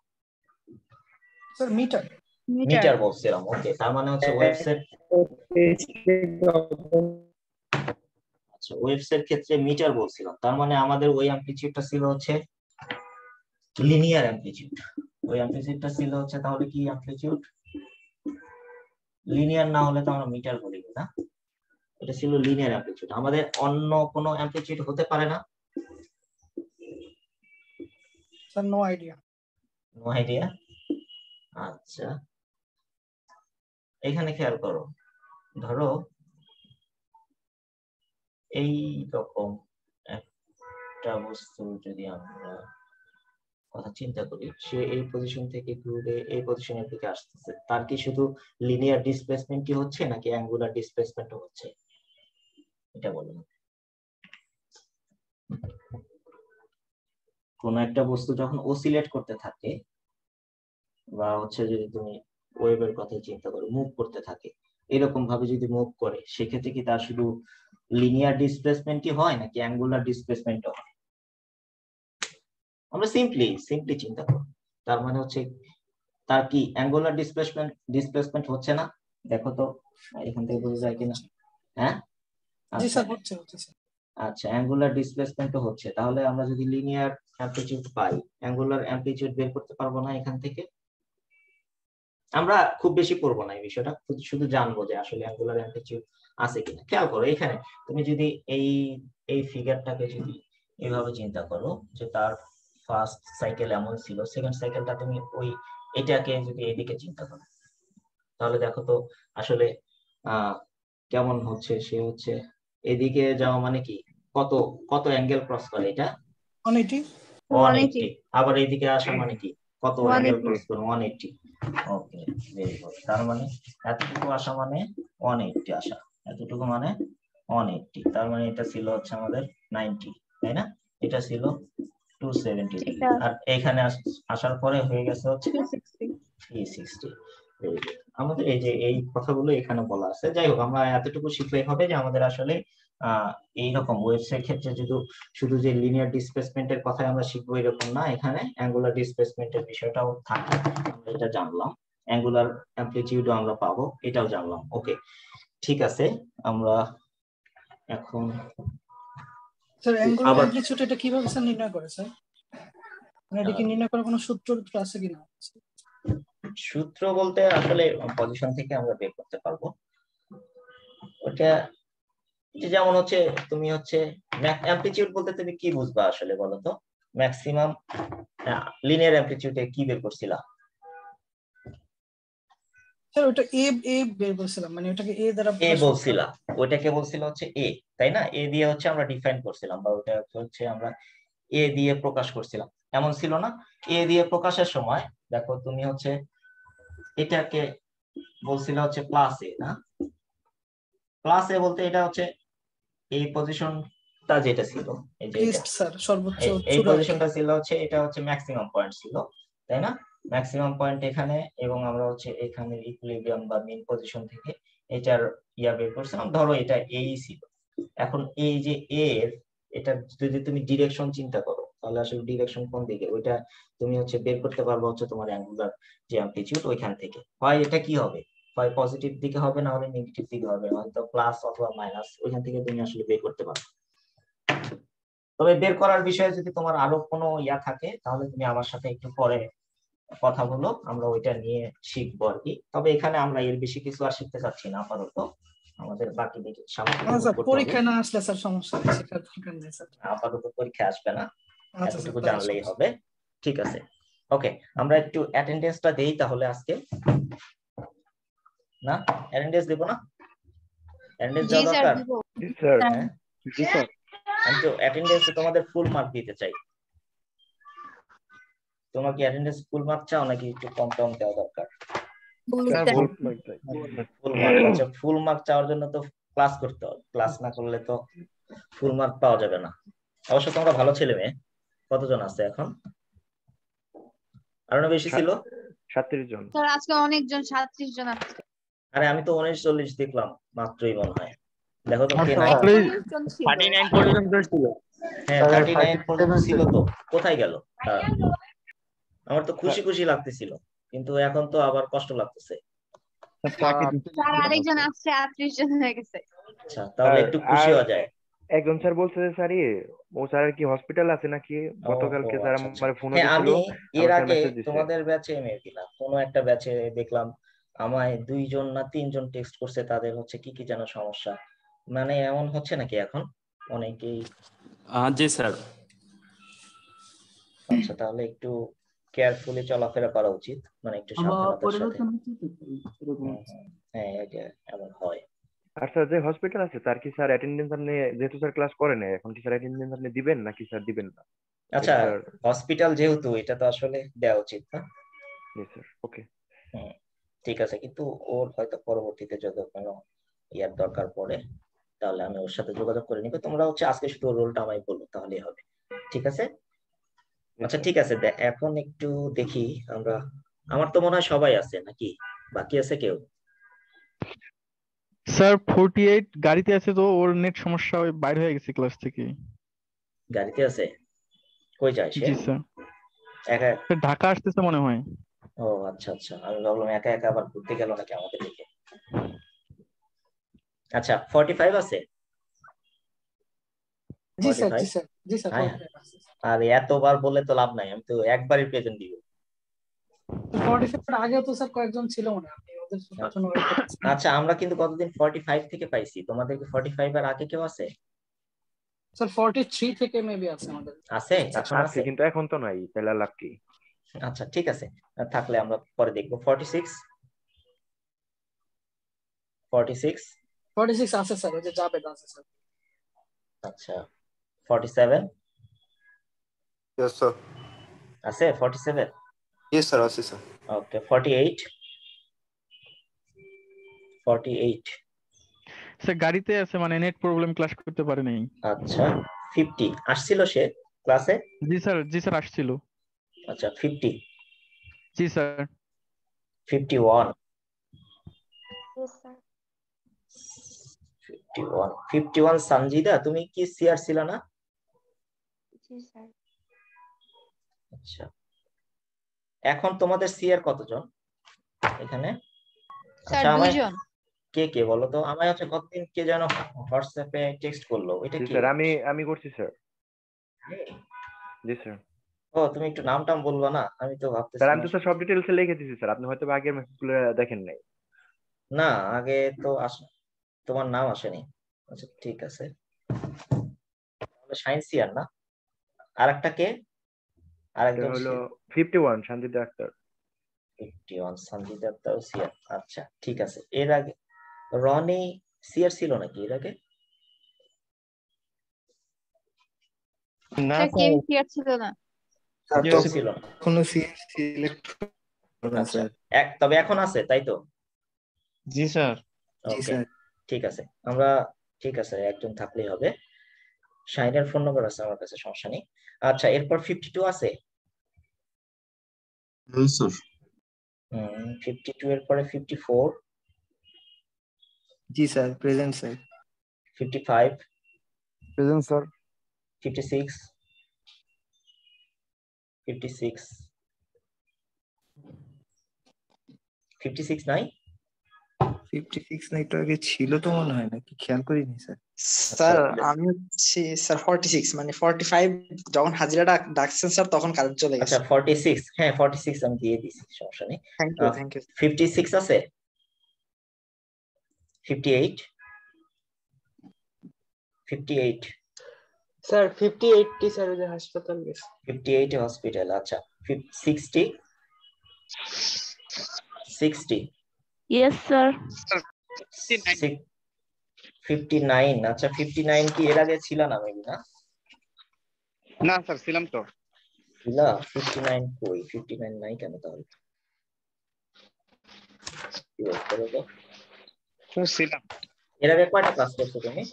S10: Sir metre.
S1: মিটার বলছিলাম। ওকে, তার মানে হচ্ছে ওয়েভস এর, আচ্ছা ওয়েভস এর ক্ষেত্রে মিটার বলছিলাম, তার মানে আমাদের ওই অ্যামপ্লিটিউডটা ছিল হচ্ছে লিনিয়ার অ্যামপ্লিটিউড। ওই অ্যামপ্লিটিউডটা ছিল হচ্ছে তাহলে কি অ্যামপ্লিটিউড? লিনিয়ার না হলে তো আমরা মিটার বলি না, এটা ছিল লিনিয়ার অ্যামপ্লিটিউড। আমাদের অন্য কোনো অ্যামপ্লিটিউড হতে পারে না?
S10: Sir no idea.
S1: No idea. আচ্ছা এখানে খেয়াল করো, ধরো এই রকম একটা বস্তু যদি আমরা কথা চিন্তা করি, সে এই পজিশন থেকে ঘুরে এই পজিশনের দিকে আসতেছে, তার কি শুধু লিনিয়ার ডিসপ্লেসমেন্টই হচ্ছে নাকি অ্যাঙ্গুলার ডিসপ্লেসমেন্টও হচ্ছে? এটা বলুন। কোন একটা বস্তু যখন অসিলেট করতে থাকে বা হচ্ছে যদি তুমি ওয়েভের কথা চিন্তা করো, মুভ করতে থাকে, এরকম ভাবে যদি মুভ করে, সেক্ষেত্রে কি তার শুধু লিনিয়ার ডিসপ্লেসমেন্টই হয় নাকি অ্যাঙ্গুলার ডিসপ্লেসমেন্টও হয়? আমরা সিম্পলি চিন্তা করো, তার মানে হচ্ছে তার কি অ্যাঙ্গুলার ডিসপ্লেসমেন্ট হচ্ছে না? দেখো তো এখান থেকে বোঝা যায় কিনা। হ্যাঁ
S10: জি স্যার হচ্ছে স্যার।
S1: আচ্ছা অ্যাঙ্গুলার ডিসপ্লেসমেন্টও হচ্ছে, তাহলে আমরা যদি লিনিয়ার অ্যামপ্লিটিউড পাই, অ্যাঙ্গুলার অ্যামপ্লিটিউড বের করতে পারবো না এখান থেকে? আমরা খুব বেশি পড়বো না এই বিষয়টা, শুধু জানবো যে আসলে অ্যাঙ্গুলার অ্যামপ্লিটিউড আছে কিনা। খেয়াল করো এখানে তুমি যদি এই ফিগারটাকে যদি এইভাবে চিন্তা করো যে তার ফার্স্ট সাইকেল এমন ছিল, সেকেন্ড সাইকেলটা তুমি ওই এটাকে যদি এইদিকে চিন্তা করো, তাহলে দেখো তো আসলে কেমন হচ্ছে। সে হচ্ছে এদিকে যাওয়া মানে কি কত কত অ্যাঙ্গেল ক্রস করে? এটা
S10: 180।
S1: আবার এইদিকে আসা মানে কি কত অ্যাঙ্গেল ক্রস করে? 180। Okay very good. তার মানে এতটুকু আসা মানে 180 আসা, এতটুকু মানে 180। তার মানে এটা ছিল হচ্ছে আমাদের 90, তাই না? এটা ছিল 270 ডিগ্রি, আর এখানে আসার পরে হয়ে গেছে হচ্ছে 360। আমাদের এই যে এই কথাগুলো এখানে বলা আছে। যাই হোক, আমরা এতটুকু শিখলেই হবে যে আমাদের আসলে এইরকম ওয়েভসের ক্ষেত্রে শুধু যে লিনিয়ার ডিসপ্লেসমেন্টের কথা আমরা শিখবো এরকম না, এখানে অ্যাঙ্গুলার ডিসপ্লেসমেন্টের বিষয়টাও থাকে। আমরা এটা জানলাম, অ্যাঙ্গুলার অ্যামপ্লিটিউডও আমরা পাবো, এটাও জানলাম। ওকে ঠিক আছে, আমরা এখন
S10: স্যার অ্যাঙ্গুলার অ্যামপ্লিটিউড এটা কিভাবে স্যার নির্ণয় করে স্যার? মানে এটা কি নির্ণয় করার কোনো সূত্র আছে কিনা?
S1: সূত্র বলতে আসলে পজিশন থেকে আমরা বের করতে পারবো ওটা। যেমন হচ্ছে তুমি হচ্ছে অ্যামপ্লিটিউড বলতে তুমি কি বুঝবা আসলে বলো তো? ম্যাক্সিমাম লিনিয়ার অ্যামপ্লিটিউডে কি বের করছিলা?
S10: স্যার ওটা এ বের করছিলাম, মানে ওটাকে এ দ্বারা
S1: এ বলছিলা, ওটাকে বলছিল হচ্ছে এ, তাই না? এ দিয়ে হচ্ছে আমরা ডিফাইন করছিলাম, বা ওটা হচ্ছে আমরা এ দিয়ে প্রকাশ করছিলাম, এমন ছিল না? এ দিয়ে প্রকাশের সময় দেখো তুমি হচ্ছে এটাকে বলছিল হচ্ছে প্লাস এ, না? প্লাস এ বলতে এটা হচ্ছে এই পজিশনটা যেটা ছিল, এই যে
S10: সর্বোচ্চ
S1: এই পজিশনটা ছিল হচ্ছে, এটা হচ্ছে ম্যাক্সিমাম পয়েন্ট ছিল, তাই না? ম্যাক্সিমাম পয়েন্ট এখানে, এবং আমরা হচ্ছে এখানে ইকুইলিব্রিয়াম বা মিন পজিশন থেকে এটার ইয়া বের করছিলাম। ধরো এটা এই ছিল, এখন এই যে এর এটা যদি তুমি ডিরেকশন চিন্তা করো, তাহলে আসলে ডিরেকশন কোন দিকে ওইটা তুমি হচ্ছে বের করতে পারবে হচ্ছে তোমার অ্যাঙ্গুলার যে অ্যামপ্লিটিউড ওইখান থেকে। হয় এটা কি হবে, হয় পজিটিভ দিকে হবে, না হলে নেগেটিভ দিকে হবে, হয়তো প্লাস অথবা মাইনাস, ওইখান থেকে তুমি আসলে বের করতে পারবে। তবে বের করার বিষয়ে যদি তোমার আরো কোনো ইয়া থাকে তাহলে তুমি আমার সাথে একটু পরে কথা বলো, আমরা ওইটা নিয়ে শিখবো আর কি। তবে এখানে আমরা এর বেশি কিছু আর শিখতে চাচ্ছি না আপাতত, আমাদের বাকি দিকে
S10: পরীক্ষা না আসলে স্যার সমস্যা নেই, সেটার দরকার নেই স্যার।
S1: আপাতত পরীক্ষা আসবে না, এতটুকু জানলেই হবে। ঠিক আছে, ওকে আমরা একটু অ্যাটেন্ডেন্সটা দেই তাহলে আজকে। না অ্যাটেন্ডেন্স দেব না? অ্যাটেন্ডেন্স দেওয়া দরকার?
S4: জি স্যার।
S1: জি স্যার। আমি তো অ্যাটেন্ডেন্সে তোমাদের ফুল মার্ক দিতে চাই। তোমরা কি অ্যাটেন্ডেন্স ফুল মার্ক চাও নাকি একটু কম কম দেওয়া দরকার? Full mark. আচ্ছা ফুল মার্ক চাওয়ার জন্য তো ক্লাস করতে হবে, ক্লাস না করলে তো ফুল মার্ক পাওয়া যাবে না। অবশ্য তোমরা ভালো ছেলে মেয়ে। কতজন আছে এখন? আরো বেশি ছিল?
S4: 37 জন।
S3: স্যার আজকে অনেকজন, 37 জন আছে।
S1: আরে আমি তো 39-40 দেখলাম মাত্রই মনে হয়। দেখো তো কে নাই।
S12: 39 পর্যন্ত ছিল।
S1: হ্যাঁ 39 পর্যন্ত ছিল তো, কোথায় গেল? আমার তো খুশি খুশি লাগতেছিল, কিন্তু এখন তো আবার কষ্ট লাগতেছে।
S3: স্যার আরেকজন আসছে, 38 জন হয়ে গেছে।
S1: আচ্ছা তাহলে একটু খুশি হওয়া যায়।
S4: একজন স্যার বলছে যে স্যার ও স্যার কি হসপিটাল আছে নাকি, গতকালকে স্যার আমার ফোন
S1: হ্যাঁ
S4: দিছিল,
S1: আমি এর
S4: আবার
S1: আগে
S4: মেসেজ দিছে।
S1: তোমাদের ব্যাচে মেবি না, কোনো একটা ব্যাচে দেখলাম আমায় 2 জন না 3 জন টেক্সট করছে, তাদের হচ্ছে কি কি যেন সমস্যা, মানে এমন হচ্ছে নাকি এখন অনেকেই?
S2: জি স্যার।
S1: আচ্ছা তাহলে একটু কেয়ারফুলি চলাফেরা করা উচিত, মানে একটু সাবধানতার সাথে। হ্যাঁ এটা এমন হয়।
S4: আর স্যার যে হসপিটাল আছে তার কি স্যার অ্যাটেন্ডেন্স আপনি, যেহেতু স্যার ক্লাস করেন এখন কি স্যার অ্যাটেন্ডেন্স আপনি দিবেন নাকি স্যার দিবেন না?
S1: আচ্ছা হসপিটাল যেহেতু, এটা তো আসলে দেওয়া উচিত না।
S4: স্যার ওকে
S1: ঠিক আছে, কিন্তু ওর হয়তো পরবর্তীতে যদি কোনো ইয়ার দরকার পড়ে তাহলে আমি ওর সাথে যোগাযোগ করে নিব। তোমরা হচ্ছে আজকে শুধু রোলটা আমায় বলবো তাহলেই হবে, ঠিক আছে? আচ্ছা ঠিক আছে, এখন একটু দেখি আমরা, আমার তো মনে হয় সবাই আছে নাকি, বাকি আছে কেউ?
S12: স্যার 48 গাড়িতে আছে, তো ওর নেট সমস্যা, ওই বাইরে হয়ে গেছে ক্লাস থেকে।
S1: গাড়িতে আছে? কই যায় সে?
S12: জি স্যার,
S1: একা?
S12: ঢাকা আসতেছে মনে হয়।
S1: ও আচ্ছা আচ্ছা, আমি ভাবলাম একা একা আবার ঘুরতে গেল নাকি আমাদের দিকে। আচ্ছা 45 আছে?
S10: জি স্যার, জি স্যার, জি স্যার।
S1: আর এতবার বলে তো লাভ নাই, আমি তো একবারই প্রেজেন্ট দিব।
S10: 45 এর আগেও তো স্যার কয়েকজন ছিল মনে হয়, আপনি ওদের জন্য ওয়েট করতেছেন।
S1: আচ্ছা আমরা কিন্তু কতদিন 45 থেকে পাইছি, তোমাদের কি 45 আর আগে কেউ আছে?
S10: স্যার 43 থেকে মেবি আছে আমাদের।
S1: আছে এখন আছে,
S4: কিন্তু এখন তো নাই, তাহলে লাভ কি?
S1: আচ্ছা ঠিক আছে, থাকলে আমরা পরে দেখবো। 46
S10: আছে স্যার, ওই যে জাবেদ আছে স্যার।
S1: আচ্ছা 47
S13: यस सर।
S1: আছে 47?
S13: यस सर আছে স্যার।
S1: ওকে 48
S12: স্যার গাড়িতে আছে, মানে নেট প্রবলেম, ক্লাস করতে পারে নাই।
S1: আচ্ছা 50 আসছিল সে ক্লাসে?
S12: জি স্যার আসছিল।
S1: আচ্ছা 50?
S12: জি স্যার।
S1: 51?
S11: Yes, sir.
S1: 51 সঞ্জিদা, তুমি কি সিআর ছিল না?
S11: জি স্যার।
S1: আচ্ছা এখন তোমাদের সিআর কতজন এখানে?
S3: স্যার 2 জন।
S1: কে কে বলো তো আমায়, হচ্ছে কতদিন কে যেন হোয়াটসঅ্যাপে টেক্সট করলো, এটা কি?
S4: স্যার আমি করছি স্যার। জি স্যার।
S1: ও তুমি একটু নাম টাম বলবা না, আমি তো ভাবতেছি।
S4: স্যার আমি তো সব ডিটেইলস লিখে দিয়েছি স্যার, আপনি হয়তো আগের মেসেজগুলো দেখেন নাই।
S1: না আগে তো তোমার নাম আসেনি। আচ্ছা ঠিক আছে, তাহলে শাইন সিআর না? আরেকটা কে? আরেকজন
S4: হলো 51 সঞ্জিদা আক্তার।
S1: 51 সঞ্জিদা আক্তার সিআর। আচ্ছা ঠিক আছে, এর আগে রনি সিআর ছিল নাকি এর আগে?
S3: না কেউ সিআর ছিল না।
S1: ছিল না
S13: কোনো সিআর সিলেক্ট না স্যার।
S1: তবে এখন আছে তাই তো?
S13: জি স্যার। জি
S1: ওকে
S13: স্যার।
S1: ঠিক আছে, আমরা ঠিক আছে একজন থাকলেই হবে। শাইনের ফোন নাম্বার আছে আমার কাছে, সমস্যা নেই। আচ্ছা এরপর 52 আছে?
S13: জি স্যার।
S1: 52 এর পরে 54?
S13: জি sir, present sir.
S1: 55?
S13: Present sir.
S1: 56? 56 নাই?
S13: 56 না, একটু আগে ছিল তো মনে হয়, নাকি খেয়াল করিনি স্যার।
S9: স্যার আমি হচ্ছে স্যার 46, মানে 45 যখন হাজিরা ডাকছেন স্যার তখন কারেন্ট চলে গেছে।
S1: আচ্ছা 46, হ্যাঁ 46 আমি দিয়ে দিছি, সমস্যা নেই।
S9: Thank you.
S1: 56 আছে? 58?
S8: স্যার 58 টি স্যার ওই যে হাসপাতাল গেছে।
S1: 58 এ হসপিটাল। আচ্ছা 60?
S6: Yes, sir.
S1: 59? আচ্ছা 59 কি এর আগে ছিল না মেবি?
S12: না স্যার ছিলাম তো।
S1: 59 কই? 59 নাই কেন তাহলে?
S12: ছিলাম।
S1: এর আগে কয়টা ক্লাস করছো তুমি?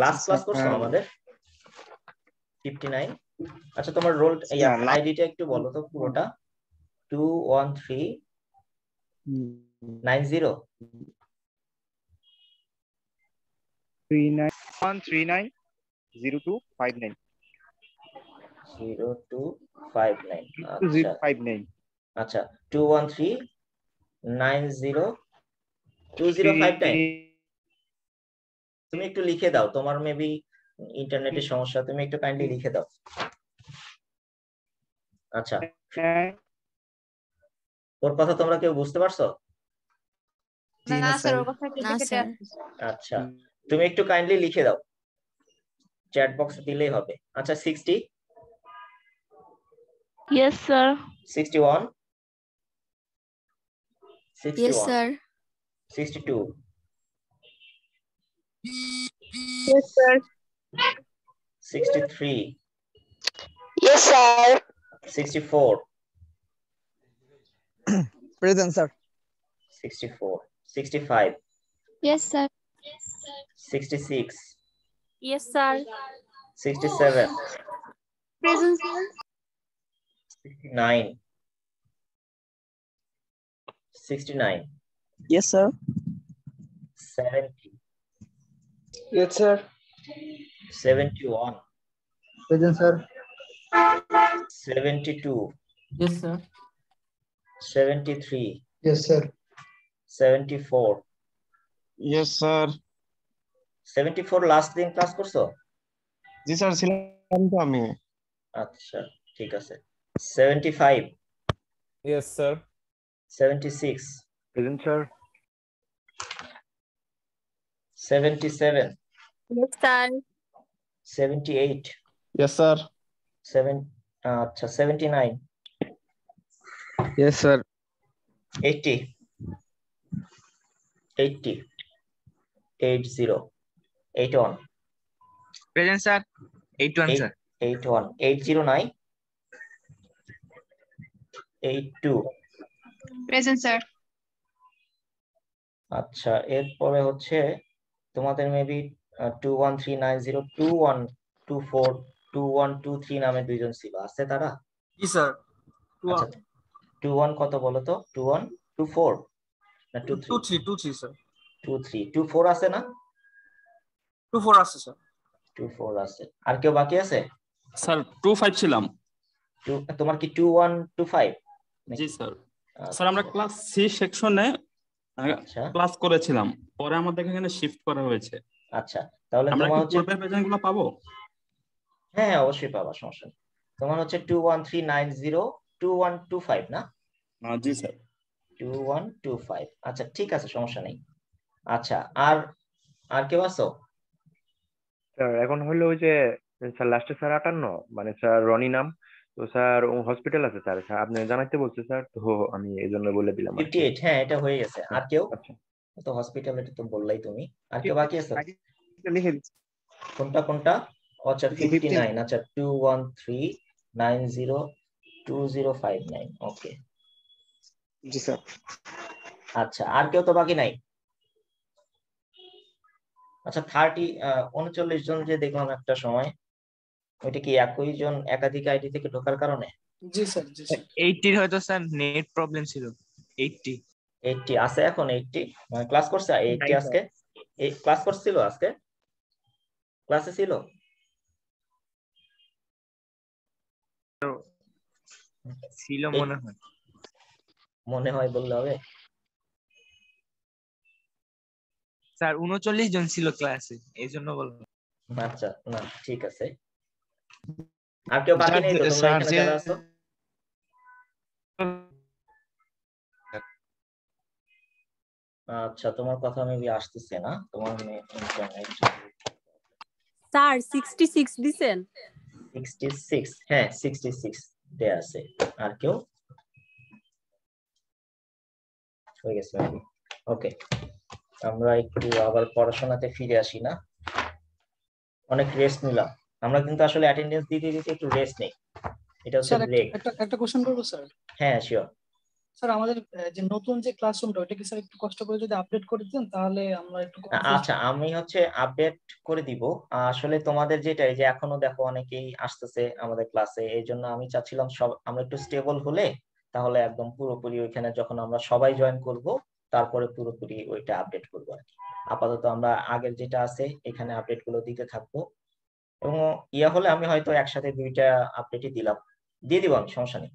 S1: লাস্ট ক্লাস করছো আমাদের 59? আচ্ছা তোমার রোল আইডিটা একটু বলো তো পুরোটা। 21390?
S4: 39190259
S1: 0259 আচ্ছা
S4: 2059
S1: আচ্ছা 213902059 তুমি একটু লিখে দাও, তোমার মেবি ইন্টারনেটের সমস্যা, তুমি একটু কাইন্ডলি লিখে দাও। আচ্ছা ওর কথা তোমরা কেউ বুঝতে পারছো?
S3: না স্যার ওর কথা কেটে কেটে আসছে।
S1: আচ্ছা তুমি একটু কাইন্ডলি লিখে দাও, চ্যাট বক্সে দিলেই হবে। আচ্ছা 60
S11: Yes, sir.
S1: 61
S6: Yes,
S1: 61
S6: sir.
S1: 62
S3: Yes, sir.
S1: 63
S11: Yes, sir.
S1: 64
S14: Present, sir.
S1: 64 65
S6: Yes, sir.
S1: 66
S6: Yes, sir.
S1: 67
S3: Present, sir.
S1: 69 69
S14: Yes, sir.
S1: 70
S14: Yes, sir.
S1: 71
S14: Present, sir.
S1: 72
S8: Yes, sir.
S1: 73
S14: Yes, sir.
S1: 74
S14: Yes, sir.
S1: 74 last দিন class করছো?
S14: জি sir ছিলাম তো আমি।
S1: আচ্ছা ঠিক আছে। 75
S15: Yes, sir.
S1: 76
S4: Present, sir.
S1: 77
S6: Yes, sir.
S1: 78
S14: Yes, sir.
S1: 79
S14: Yes, sir.
S1: 80 80 80 81
S14: Present, sir. 81, sir.
S1: 81 809 82
S3: Present, sir.
S1: আচ্ছা এরপরে হচ্ছে তোমাদের মেবি 213902124 2123 নামে দুইজন ছিল, আছে তারা?
S14: জি স্যার।
S1: আচ্ছা 21 কত বলো তো? 21 24 না 23?
S14: 23 স্যার।
S1: 23 24 আছে না?
S2: 24 আছে স্যার।
S1: 24 আছে। আর কেউ বাকি আছে?
S2: স্যার 25 ছিলাম।
S1: তোমার কি 2125?
S2: জি স্যার। স্যার আমরা ক্লাস সি সেকশনে ক্লাস করেছিলাম, পরে আমাদের এখানে শিফট করা হয়েছে।
S1: আচ্ছা তাহলে তোমার হচ্ছে
S2: পূর্বের পেজগুলো পাবো?
S1: হ্যাঁ অবশ্যই পাবা, সমস্যা নেই। তোমার হচ্ছে 213902125 না?
S2: জি স্যার।
S1: 2125 আচ্ছা ঠিক আছে, সমস্যা নেই। আচ্ছা আর কেউ আছো?
S4: স্যার এখন হলো ওই যে স্যার লাস্টে স্যার 58 মানে স্যার রনি নাম, তো স্যার হসপিটাল আছে স্যার, আপনি জানাইতে বলছে স্যার, তো আমি এই জন্য বলে দিলাম।
S1: 58 হ্যাঁ এটা হয়ে গেছে। আর কেউ? তো হসপিটাল এটা তো বললাই তুমি। আর কেউ বাকি আছে?
S14: লিখে দিচ্ছি।
S1: কোনটা? আচ্ছা 59 আচ্ছা 213902059 ওকে।
S14: জি স্যার।
S1: আচ্ছা আর কেউ তো বাকি নাই? আচ্ছা 39 জন যে দেখলাম একটা সময়, ওইটা কি একই জন একাধিক আইডি থেকে ঢোকার কারণে?
S10: জি স্যার জি স্যার।
S14: 80 হয়তো স্যার নেট প্রবলেম ছিল।
S1: 80 আছে এখন 80 মানে ক্লাস করছে 80 আজকে? এই ক্লাস করছিল আজকে? ক্লাসে ছিল?
S14: ছিল মনে হয়
S1: বললে হবে?
S14: স্যার 39 জন ছিল ক্লাসে, এই জন্য বললাম।
S1: আচ্ছা না ঠিক আছে। আর কেউ বাকি নেই তো তোমরা এখানে যারা আছো? আচ্ছা তোমার কথা মেবি আসতেছে না, তোমার ইন্টারনেট।
S6: স্যার 66 দিবেন?
S1: 66 হ্যাঁ 66 দেয়া আছে। আর কেউ? হয়ে গেছে ওকে। আমরা একটু আবার পড়াশোনাতে ফিরে আসি না? অনেক রেস্ট নিলাম আমরা, কিন্তু আসলে অ্যাটেন্ডেন্স দিতে একটু রেস্ট নেই, এটা হচ্ছে ব্রেক।
S10: একটা কোশ্চেন করবো স্যার?
S1: হ্যাঁ শিওর।
S10: স্যার আমাদের যে নতুন যে ক্লাসরুমটা ওটা কি স্যার একটু কষ্ট করে যদি আপডেট করে দিতেন তাহলে আমরা একটু
S1: আচ্ছা আমি হচ্ছে আপডেট করে দিব। আসলে তোমাদের যেটা এই যে এখনো দেখো অনেকেই আসতেছে আমাদের ক্লাসে, এই জন্য আমি চাচ্ছিলাম সব আমরা একটু স্টেবল হলে তাহলে একদম পুরোপুরি ওইখানে যখন আমরা সবাই জয়েন করব তারপরে পুরোপুরি ওইটা আপডেট করবো আর কি। আপাতত আমরা আগের যেটা আছে এখানে আপডেট গুলো দিতে থাকবো, এবং ইয়া হলে আমি হয়তো একসাথে দুইটা আপডেটই দিয়ে দিব আমি, সমস্যা নেই।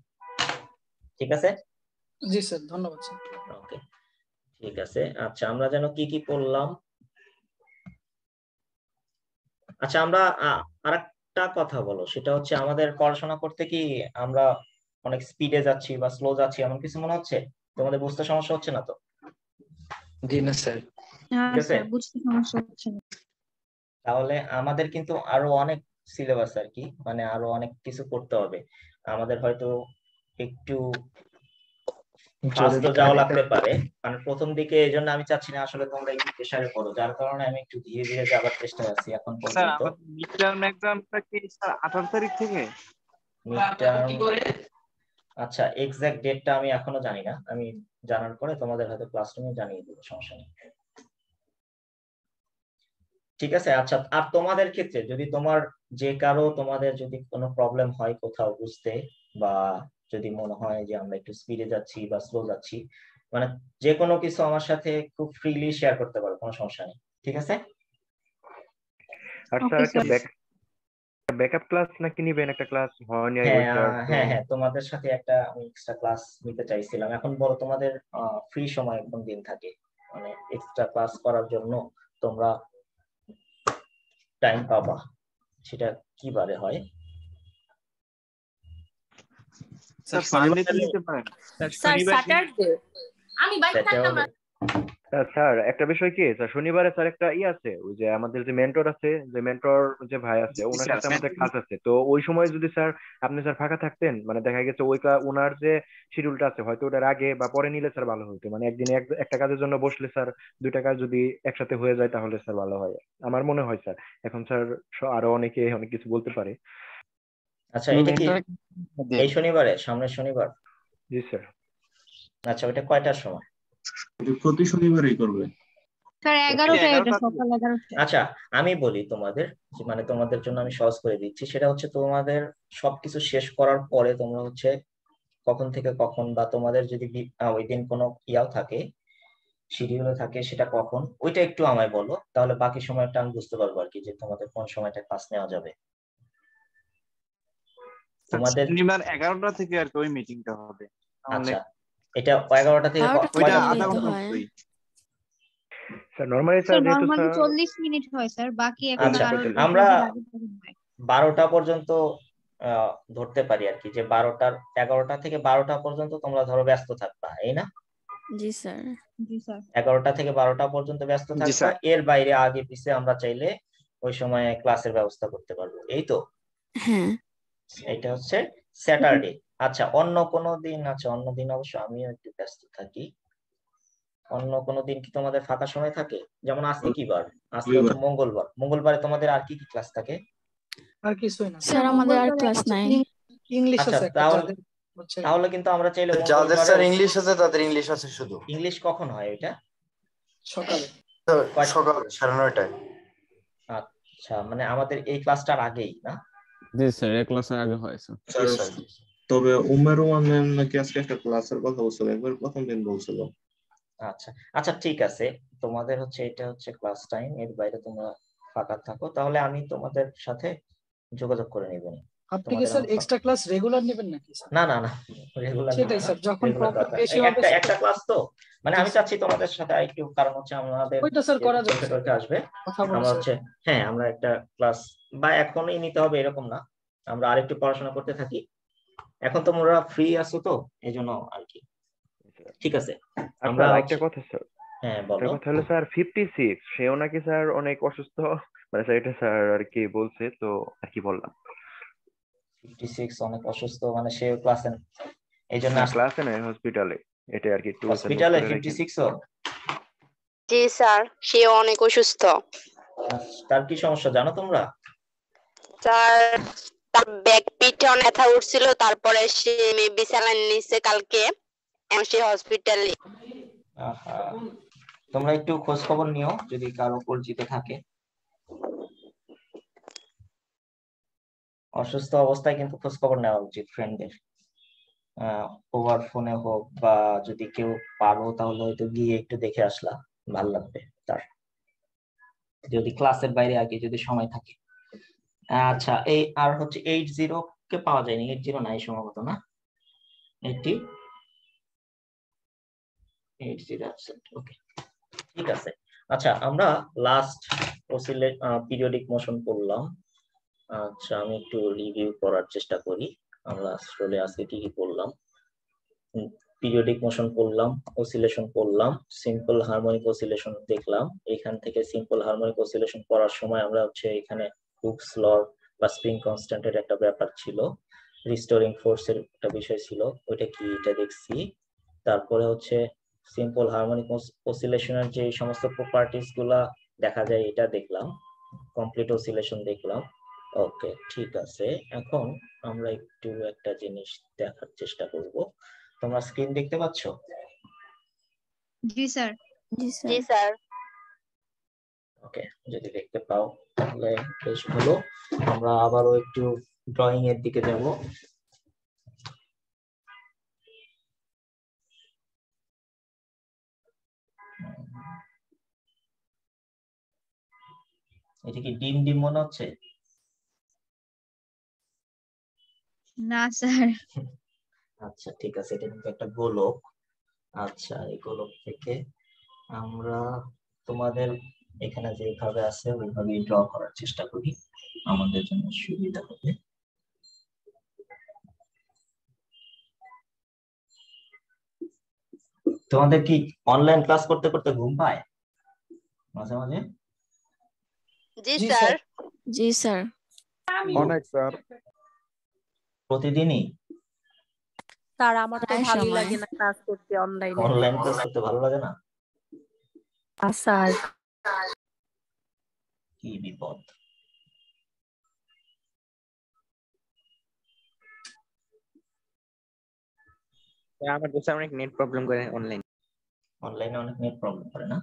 S1: ঠিক আছে?
S10: জি স্যার, ধন্যবাদ স্যার।
S1: ওকে, ঠিক আছে। আচ্ছা, আমরা যেন কি কি করলাম। আচ্ছা, আমরা আরেকটা কথা বলো, সেটা হচ্ছে আমাদের পড়াশোনা করতে কি আমরা অনেক স্পিডে যাচ্ছি বা স্লো যাচ্ছি এমন কিছু মনে হচ্ছে? তোমাদের বুঝতে সমস্যা হচ্ছে না তো?
S13: জি না স্যার।
S1: ঠিক আছে,
S3: বুঝতে সমস্যা হচ্ছে না।
S1: তাহলে আমাদের কিন্তু আরো অনেক সিলেবাস আর কি, মানে আরো অনেক কিছু করতে হবে আমাদের, হয়তো একটু ফাস্ট যাওয়া লাগতে পারে, মানে প্রথম দিকে। এই জন্য আমি চাচ্ছি না আসলে তোমরা একটু প্রেসারে পড়ো, যার কারণে আমি একটু ধীরে ধীরে যাবার চেষ্টায় আছি এখন
S14: স্যার
S1: পর্যন্ত।
S14: আমাদের মিডটার্ম এক্সামটা কি স্যার 18 তারিখ থেকে?
S1: আচ্ছা, এক্সাক্ট ডেটটা আমি এখনো জানি না, আমি জানার পরে তোমাদের হয়তো ক্লাসরুমে জানিয়ে দেবো, সমস্যা নেই। ঠিক আছে। আচ্ছা, আর তোমাদের ক্ষেত্রে যদি তোমাদের যদি কোনো প্রবলেম হয় কোথাও বুঝতে, বা যদি মনে হয় যে আমরা একটু স্পিডে যাচ্ছি বা স্লো যাচ্ছি, মানে যে কোনো কিছু আমার সাথে খুব ফ্রিলি শেয়ার করতে পারো, কোনো সমস্যা নেই। ঠিক আছে?
S4: আর স্যার একটা ব্যাকআপ ক্লাস নাকি নিবেন? একটা ক্লাস হয়নি ওইটার তো।
S1: হ্যাঁ, তোমাদের সাথে একটা আমি এক্সট্রা ক্লাস নিতে চাইছিলাম। এখন বলো, তোমাদের ফ্রি সময় কোন দিন থাকে, মানে এক্সট্রা ক্লাস করার জন্য তোমরা টাইম পাবা, সেটা কি বারে হয়?
S14: স্যার সানডে নিতে পারেন।
S6: স্যার স্যাটারডে আমি বাইরে থাকতাম না।
S4: স্যার একটা বিষয় কি স্যার, শনিবারে স্যার একটা আছে, ওই যে আমাদের যে মেন্টর আছে, যে মেন্টর যে ভাই আছে, ওনার সাথে আমাদের ক্লাস আছে। তো ওই সময় যদি স্যার আপনি স্যার ফাঁকা থাকতেন, মানে দেখা গেছে ওনার যে শিডিউলটা আছে হয়তো ওটার আগে বা পরে নিলে স্যার ভালো হতো। মানে একদিনে একটা কাজের জন্য বসলে স্যার দুইটা কাজ যদি একসাথে হয়ে যায় তাহলে স্যার ভালো হয় আমার মনে হয় স্যার। এখন স্যার আরো অনেকে অনেক কিছু বলতে পারে।
S1: আচ্ছা, এটা কি এই শনিবারে, সামনের শনিবার?
S4: জি স্যার।
S1: আচ্ছা, ওটা কয়টার সময়?
S16: প্রতি শনিবারই করবে
S3: স্যার 11টায়, এটা সকাল 11টায়।
S1: আচ্ছা, আমি বলি তোমাদের, মানে তোমাদের জন্য আমি সহজ করে দিচ্ছি। সেটা হচ্ছে তোমাদের সবকিছু শেষ করার পরে তোমরা হচ্ছে কখন থেকে কখন, বা তোমাদের যদি ওই দিন কোনো ইয়াও থাকে, শিডিউলে থাকে, সেটা কখন, ওইটা একটু আমায় বলো, তাহলে বাকি সময়টা আমি বুঝতে পারবো আর কি, যে তোমাদের কোন সময়টা ক্লাস নেওয়া যাবে। তোমাদের
S14: শনিবার 11টা থেকে আর কি ওই মিটিংটা হবে।
S1: আচ্ছা, এটা 11টা থেকে
S14: ওইটা আধা ঘন্টা মতোই
S4: স্যার। নরমালি স্যার যেহেতু স্যার
S3: 40 মিনিট হয় স্যার, বাকি এখন
S1: আচ্ছা,
S3: আরো
S1: আমরা 12টা পর্যন্ত ধরতে পারি আর কি, যে 11টা থেকে 12টা পর্যন্ত তোমরা ধরো ব্যস্ত থাকবা, এই না?
S6: জি স্যার।
S1: 11টা থেকে 12টা পর্যন্ত ব্যস্ত থাকবা, এর বাইরে আগে পিছে আমরা চাইলে ওই সময় ক্লাসের ব্যবস্থা করতে পারবো, এই তো?
S6: হ্যাঁ,
S1: এটা হচ্ছে স্যাটারডে। আচ্ছা, অন্য কোনো দিন? আচ্ছা, অন্য দিন অবশ্য আমিও একটু ব্যস্ত থাকি। অন্য কোনো দিন কি তোমাদের ফাঁকা সময় থাকে? যেমন আজকে কি বার? আজকে হচ্ছে মঙ্গলবার। মঙ্গলবারে তোমাদের আর কি কি ক্লাস থাকে?
S10: আর কিছুই না
S6: স্যার, আমাদের আর ক্লাস নাই।
S10: ইংলিশ
S1: আচ্ছা,
S10: আছে
S1: তাহলে কিন্তু আমরা চাইলে
S17: যাদের স্যার ইংলিশ আছে তাদের ইংলিশ আছে শুধু।
S1: ইংলিশ কখন হয় এটা?
S10: সকালে।
S17: সকাল 9:30টায়।
S1: আচ্ছা, মানে আমাদের এই ক্লাসটার আগেই না?
S15: জি স্যার, এই ক্লাসের আগে হয়
S16: স্যার। তবে রহমান ম্যাম নাকি আজকে একটা ক্লাসের কথা বলছিল, একবার প্রথম দিন বলছিল।
S1: আচ্ছা আচ্ছা, ঠিক আছে। তোমাদের হচ্ছে এটা হচ্ছে ক্লাস টাইম, এর বাইরে তোমরা ফাঁকা থাকো, তাহলে আমি তোমাদের সাথে যোগাযোগ করে নিব।
S10: আপনি কি স্যার এক্সট্রা ক্লাস রেগুলার নেবেন নাকি স্যার?
S1: না না না, রেগুলার না।
S10: সেটাই স্যার, যখন প্রবলেম বেশি হবে
S1: একটা ক্লাস তো, মানে আমি চাচ্ছি তোমাদের সাথে একটু, কারণ হচ্ছে আমাদের
S10: ওইটা স্যার করা যাবে,
S1: আসবে আমরা হচ্ছে, হ্যাঁ, আমরা একটা ক্লাস বা এখনই নিতে হবে এরকম না, আমরা আরেকটু পড়াশোনা করতে থাকি। এখন তোমরা ফ্রি আছো তো, এইজন্য আর কি। ঠিক আছে,
S4: আমরা একটা কথা স্যার।
S1: হ্যাঁ বলো।
S4: কথা হলো স্যার 56 সেও নাকি স্যার অনেক অসুস্থ, মানে স্যার এটা স্যার আর কি বলছে, তো আর কি বললাম।
S1: 56 অনেক অসুস্থ, মানে সে ক্লাসে, এইজন্য
S4: ক্লাসে না, হসপিটালে। এটা আর কি একটু
S1: হসপিটালে 56 ও?
S11: জি স্যার, সে অনেক অসুস্থ।
S1: তার কি সমস্যা জানো তোমরা?
S11: স্যার তার ব্যাক পিঠে অনেক ব্যথা উঠছিল, তারপরে সে মেবি স্যালাইন নিছে কালকে, এখন সে হসপিটালে।
S1: তোমরা একটু খোঁজ খবর নিও যদি কারো পরিচিত থাকে। অসুস্থ অবস্থায় কিন্তু খোঁজ খবর নেওয়া উচিত ফ্রেন্ডদের। ওভার ফোনে হোক বা যদি কেউ পারো তাহলে হয়তো গিয়ে একটু দেখে আসলা, ভালো লাগবে তার, যদি ক্লাসের বাইরে আগে যদি সময় থাকে। আচ্ছা, এই আর হচ্ছে 80 কে পাওয়া যায়নি, 80 নাই সম্ভবত, না 80 ওকে, ঠিক আছে। আচ্ছা, আমরা লাস্ট পিরিয়ডিক মোশন পড়লাম। আচ্ছা, আমি একটু রিভিউ করার চেষ্টা করি আমরা আসলে আজকে কি কি পড়লাম। পিরিয়ডিক মোশন পড়লাম, অসিলেশন পড়লাম, সিম্পল হারমোনিক অসিলেশন দেখলাম। এখান থেকে সিম্পল হারমোনিক অসিলেশন পড়ার সময় আমরা হচ্ছে এখানে হুকস ল বা স্প্রিং কনস্ট্যান্টের একটা ব্যাপার ছিল, রিস্টোরিং ফোর্সের একটা বিষয় ছিল, ওইটা কি এটা দেখছি। তারপরে হচ্ছে সিম্পল হারমোনিক অসিলেশনের যে সমস্ত প্রপার্টিস গুলা দেখা যায় এটা দেখলাম, কমপ্লিট অসিলেশন দেখলাম। ওকে, ঠিক আছে। এখন আমরা একটু একটা জিনিস দেখার চেষ্টা করব। তোমরা স্ক্রিন দেখতে পাচ্ছ?
S3: জি স্যার।
S11: জি স্যার।
S1: ওকে, যদি দেখতে পাও তাহলে বেশ ভালো। আমরা আবারও একটু ড্রয়িং এর দিকে যাব। এটা কি ডিম ডিম মনে হচ্ছে?
S3: না স্যার।
S1: আচ্ছা, ঠিক আছে, এটা কিন্তু একটা গোলক। আচ্ছা, এই গোলক থেকে আমরা তোমাদের এখানে যেভাবে আছে ওইভাবে ড্র করার চেষ্টা করি, আমাদের জন্য সুবিধা হবে। তোমাদের কি অনলাইন ক্লাস করতে করতে ঘুম পায় মাঝে মাঝে?
S11: জি স্যার।
S6: জি স্যার।
S12: অনেক স্যার।
S1: প্রতিদিনই?
S6: স্যার আমার তো ভালোই সময়। লাগে না ক্লাস করতে অনলাইনে।
S1: অনলাইন ক্লাস করতে ভালো লাগে না?
S6: স্যার
S1: কি বিপদ!
S14: আমার তো স্যার অনেক নেট প্রবলেম করে
S1: অনলাইনে অনেক নেট প্রবলেম করে না?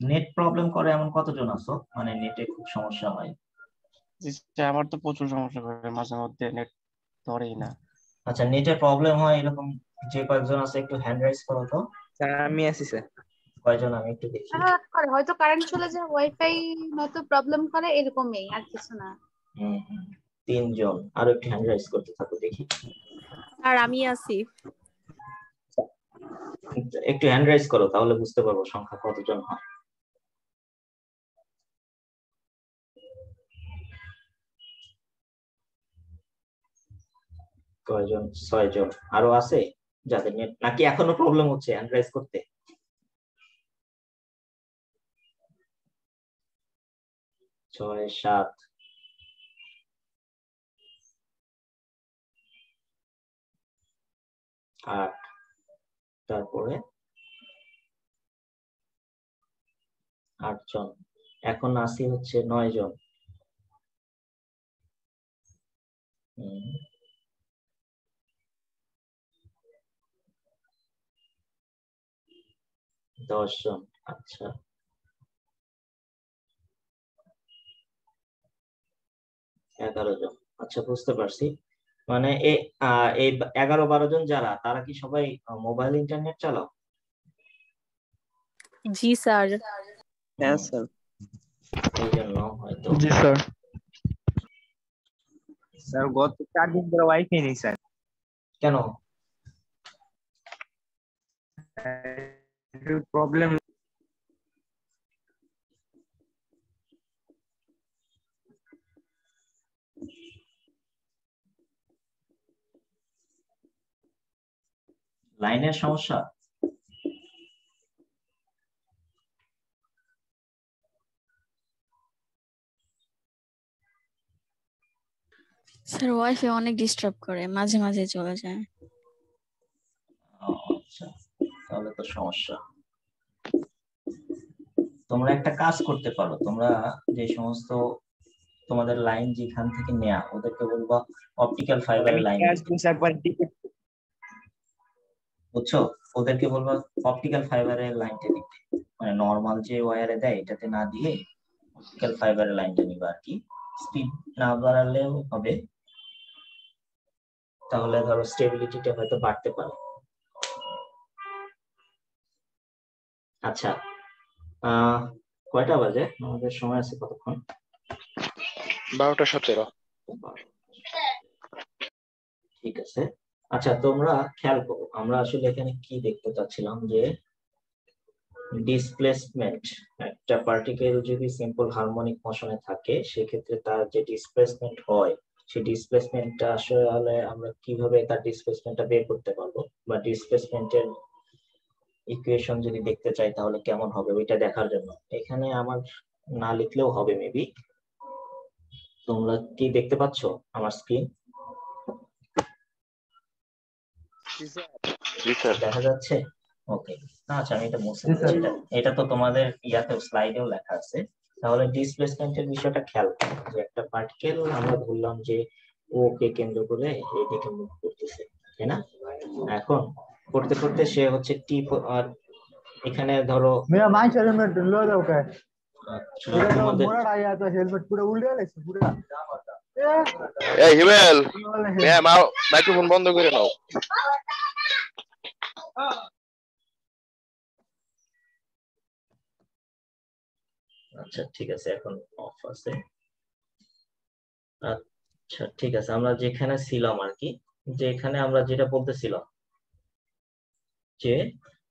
S1: নেট প্রবলেম করে এমন কতজন আছো, মানে নেটে খুব সমস্যা হয়?
S2: আমার তো প্রচুর সমস্যা করে, মাঝে মধ্যে নেট ধরেই না।
S1: আচ্ছা, নেটে প্রবলেম হয় এরকম যে কয়েকজন আছে একটু হ্যান্ড রাইজ করো তো।
S14: স্যার আমি আছি স্যার।
S1: কয়জন আমি একটু দেখি।
S18: হয়তো কারেন্ট চলে যায়, ওয়াইফাই হয়তো প্রবলেম করে, এরকমই, আর কিছু না।
S1: 3 জন, আরো একটু হ্যান্ড রাইজ করতে থাকো দেখি।
S6: স্যার আমি আছি।
S1: একটু হ্যান্ড রাইজ করো তাহলে বুঝতে পারবো সংখ্যা কতজন হয়। কয়জন? 6 জন। আরো আছে যাদের নেট, নাকি এখনো প্রবলেম হচ্ছে হ্যান্ড রাইজ করতে? 6 7 8, তারপরে 8 জন। এখন আসি হচ্ছে 9 জন। 10 জন। আচ্ছা, 11 জন। আচ্ছা, বুঝতে পারছি। মানে এই 11-12 জন যারা, তারা কি সবাই মোবাইল ইন্টারনেট চালাও?
S6: জি স্যার।
S5: হ্যাঁ স্যার।
S1: এই জন্য হয়তো।
S12: জি স্যার।
S14: স্যার গত 4 দিন ধরে ওয়াইফাই নেই স্যার।
S1: কেন?
S14: প্রবলেম।
S1: লাইনের সমস্যা?
S6: স্যার ওয়াইফাই অনেক ডিস্টার্ব করে, মাঝে মাঝে চলে যায়।
S1: আচ্ছা, তাহলে তো সমস্যা। তোমরা একটা কাজ করতে পারো, তোমরা যে সমস্ত তোমাদের লাইন যেখান থেকে নেয়া, ওদেরকে বলবা অপটিক্যাল ফাইবারের লাইন দিতে। বুঝছো? ওদেরকে বলবা অপটিক্যাল ফাইবারের লাইনটা দিতে। মানে নরমাল যে ওয়্যারে দেয় এটাতে না দিয়ে অপটিক্যাল ফাইবারের লাইনটা নিবা আর কি। স্পিড না বাড়ালেও হবে, তাহলে ধরো স্টেবিলিটিটা হয়তো বাড়তে পারে। আচ্ছা কয়টা বাজে? আমাদের সময় আছে কতক্ষণ?
S4: 12:17।
S1: ঠিক আছে। আচ্ছা তোমরা খেয়াল করো, আমরা আসলে এখানে কি দেখতে চাচ্ছিলাম যে ডিসপ্লেসমেন্ট, একটা পার্টিকেল যদি সিম্পল হারমোনিক মোশনে থাকে সেক্ষেত্রে তার যে ডিসপ্লেসমেন্ট হয় সেই ডিসপ্লেসমেন্টটা আসলে আমরা কিভাবে তার ডিসপ্লেসমেন্টটা বের করতে পারবো, বা ডিসপ্লেসমেন্টের ইকুয়েশন যদি দেখতে চাই তাহলে কেমন হবে ওইটা দেখার জন্য এখানে আমার না লিখলেও হবে মেবি। তোমরা কি দেখতে পাচ্ছ আমার স্ক্রিন? দেখা যাচ্ছে? ওকে। আচ্ছা আমি এটা মুছে দিচ্ছি। এটা তো তোমাদের ইয়াতেও স্লাইডেও লেখা আছে। তাহলে ডিসপ্লেসমেন্টের বিষয়টা খেয়াল করো যে একটা পার্টিকেল আমরা বললাম যে ও কে কেন্দ্র করে এদিকে মুভ করতেছে, তাই না? এখন করতে করতে সে হচ্ছে টি, আর এখানে ধরো
S19: मेरा माइक चैनल में लो दो क्या
S1: তোমাদের
S19: मोड़ा आया तो हेलमेट पूरा उल्टा ले पूरा
S4: এই হিমেল মাইক্রোফোন বন্ধ করে নাও।
S1: আচ্ছা ঠিক আছে, এখন অফ আছে। আচ্ছা ঠিক আছে, আমরা যেখানে ছিলাম আর কি, যে এখানে আমরা যেটা বলতেছিলাম যে